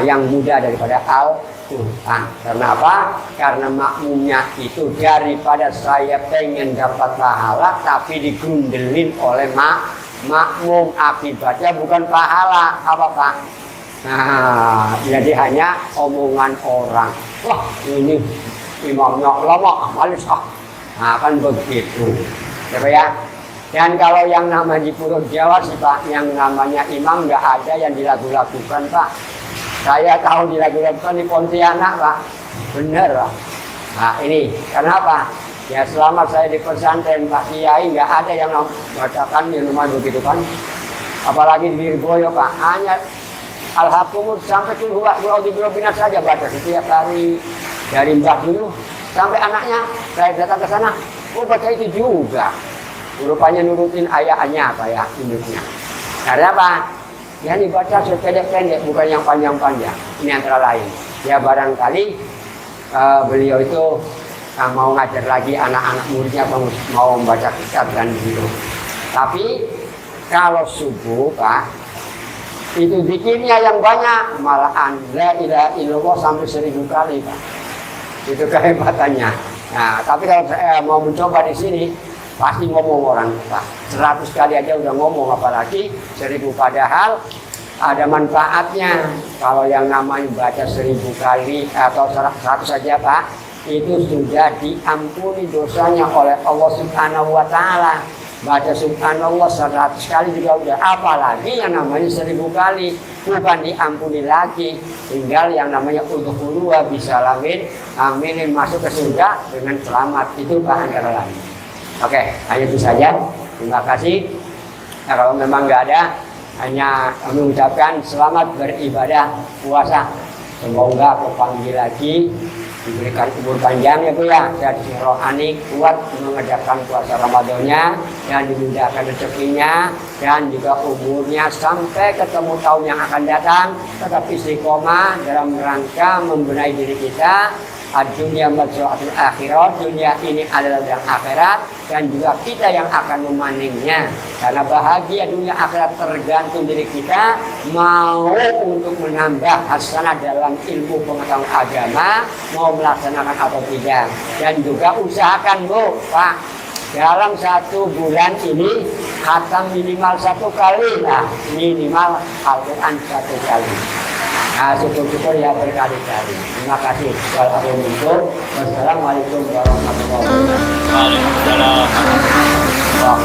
yang mudah daripada Al-Quran. Karena apa? Karena makmumnya itu daripada saya pengen dapat pahala tapi digundelin oleh makmum, akibatnya bukan pahala. Apa Pak? Nah, jadi hanya omongan orang. Wah ini imamnya lama, malis Nah kan begitu. Coba ya. Dan kalau yang namanya di Pulau Jawa sih Pak, yang namanya imam nggak ada yang dilagu-lagukan Pak. Saya tahu dilakukan di Pontianak Pak, bener Pak. Nah ini kenapa? Ya selama saya di pesantren Pak Kiai nggak ada yang bacakan minuman begitu kan. Apalagi di Lirboyo Pak, hanya Al-Hakumur sampai ke Al-Bina saja baca setiap hari. Dari Mbah dulu sampai anaknya saya datang ke sana, baca itu juga. Rupanya nurutin ayahnya Pak ya, induknya. Karena apa? Ya dibaca sependek-pendek, bukan yang panjang-panjang. Ini antara lain. Ya barangkali beliau itu mau ngajar lagi anak-anak muridnya, mau membaca kitab dan gitu. Tapi kalau subuh Pak, itu zikirnya yang banyak, malahan la ilaha illallah sampai 1000 kali Pak. Itu kehebatannya. Nah, tapi kalau saya mau mencoba di sini, pasti ngomong orang Pak. 100 kali aja udah ngomong, apalagi 1000. Padahal ada manfaatnya. Kalau yang namanya baca 1000 kali atau 100 saja Pak, itu sudah diampuni dosanya oleh Allah Subhanahu wa Ta'ala. Baca subhanallah 100 kali juga udah, apalagi yang namanya 1000 kali, bukan diampuni lagi. Tinggal yang namanya udkhulu wa bisalamin, aminin, masuk ke surga dengan selamat. Itu Pak antara lain. Oke, hanya itu saja. Terima kasih. Nah, kalau memang nggak ada, hanya kami ucapkan selamat beribadah puasa. Semoga kepanggil lagi, diberikan umur panjang ya Bu ya, dan rohani kuat mengerjakan puasa Ramadannya, dan dimudahkan rezekinya, dan juga umurnya sampai ketemu tahun yang akan datang, tetap istiqomah dalam rangka membenahi diri kita. Dunia mazra'atul akhirat, dunia ini adalah yang akhirat, dan juga kita yang akan memaningnya. Karena bahagia dunia akhirat tergantung diri kita mau untuk menambah hasanah dalam ilmu pengetahuan agama, mau melaksanakan atau tidak. Dan juga usahakan Bu Pak, dalam 1 bulan ini khatam minimal 1 kali, nah minimal Al-Quran 1 kali. Nah, syukur-syukur ya berkali-kali. Terima kasih. Wassalamualaikum warahmatullahi wabarakatuh. Waalaikumsalam. Wah,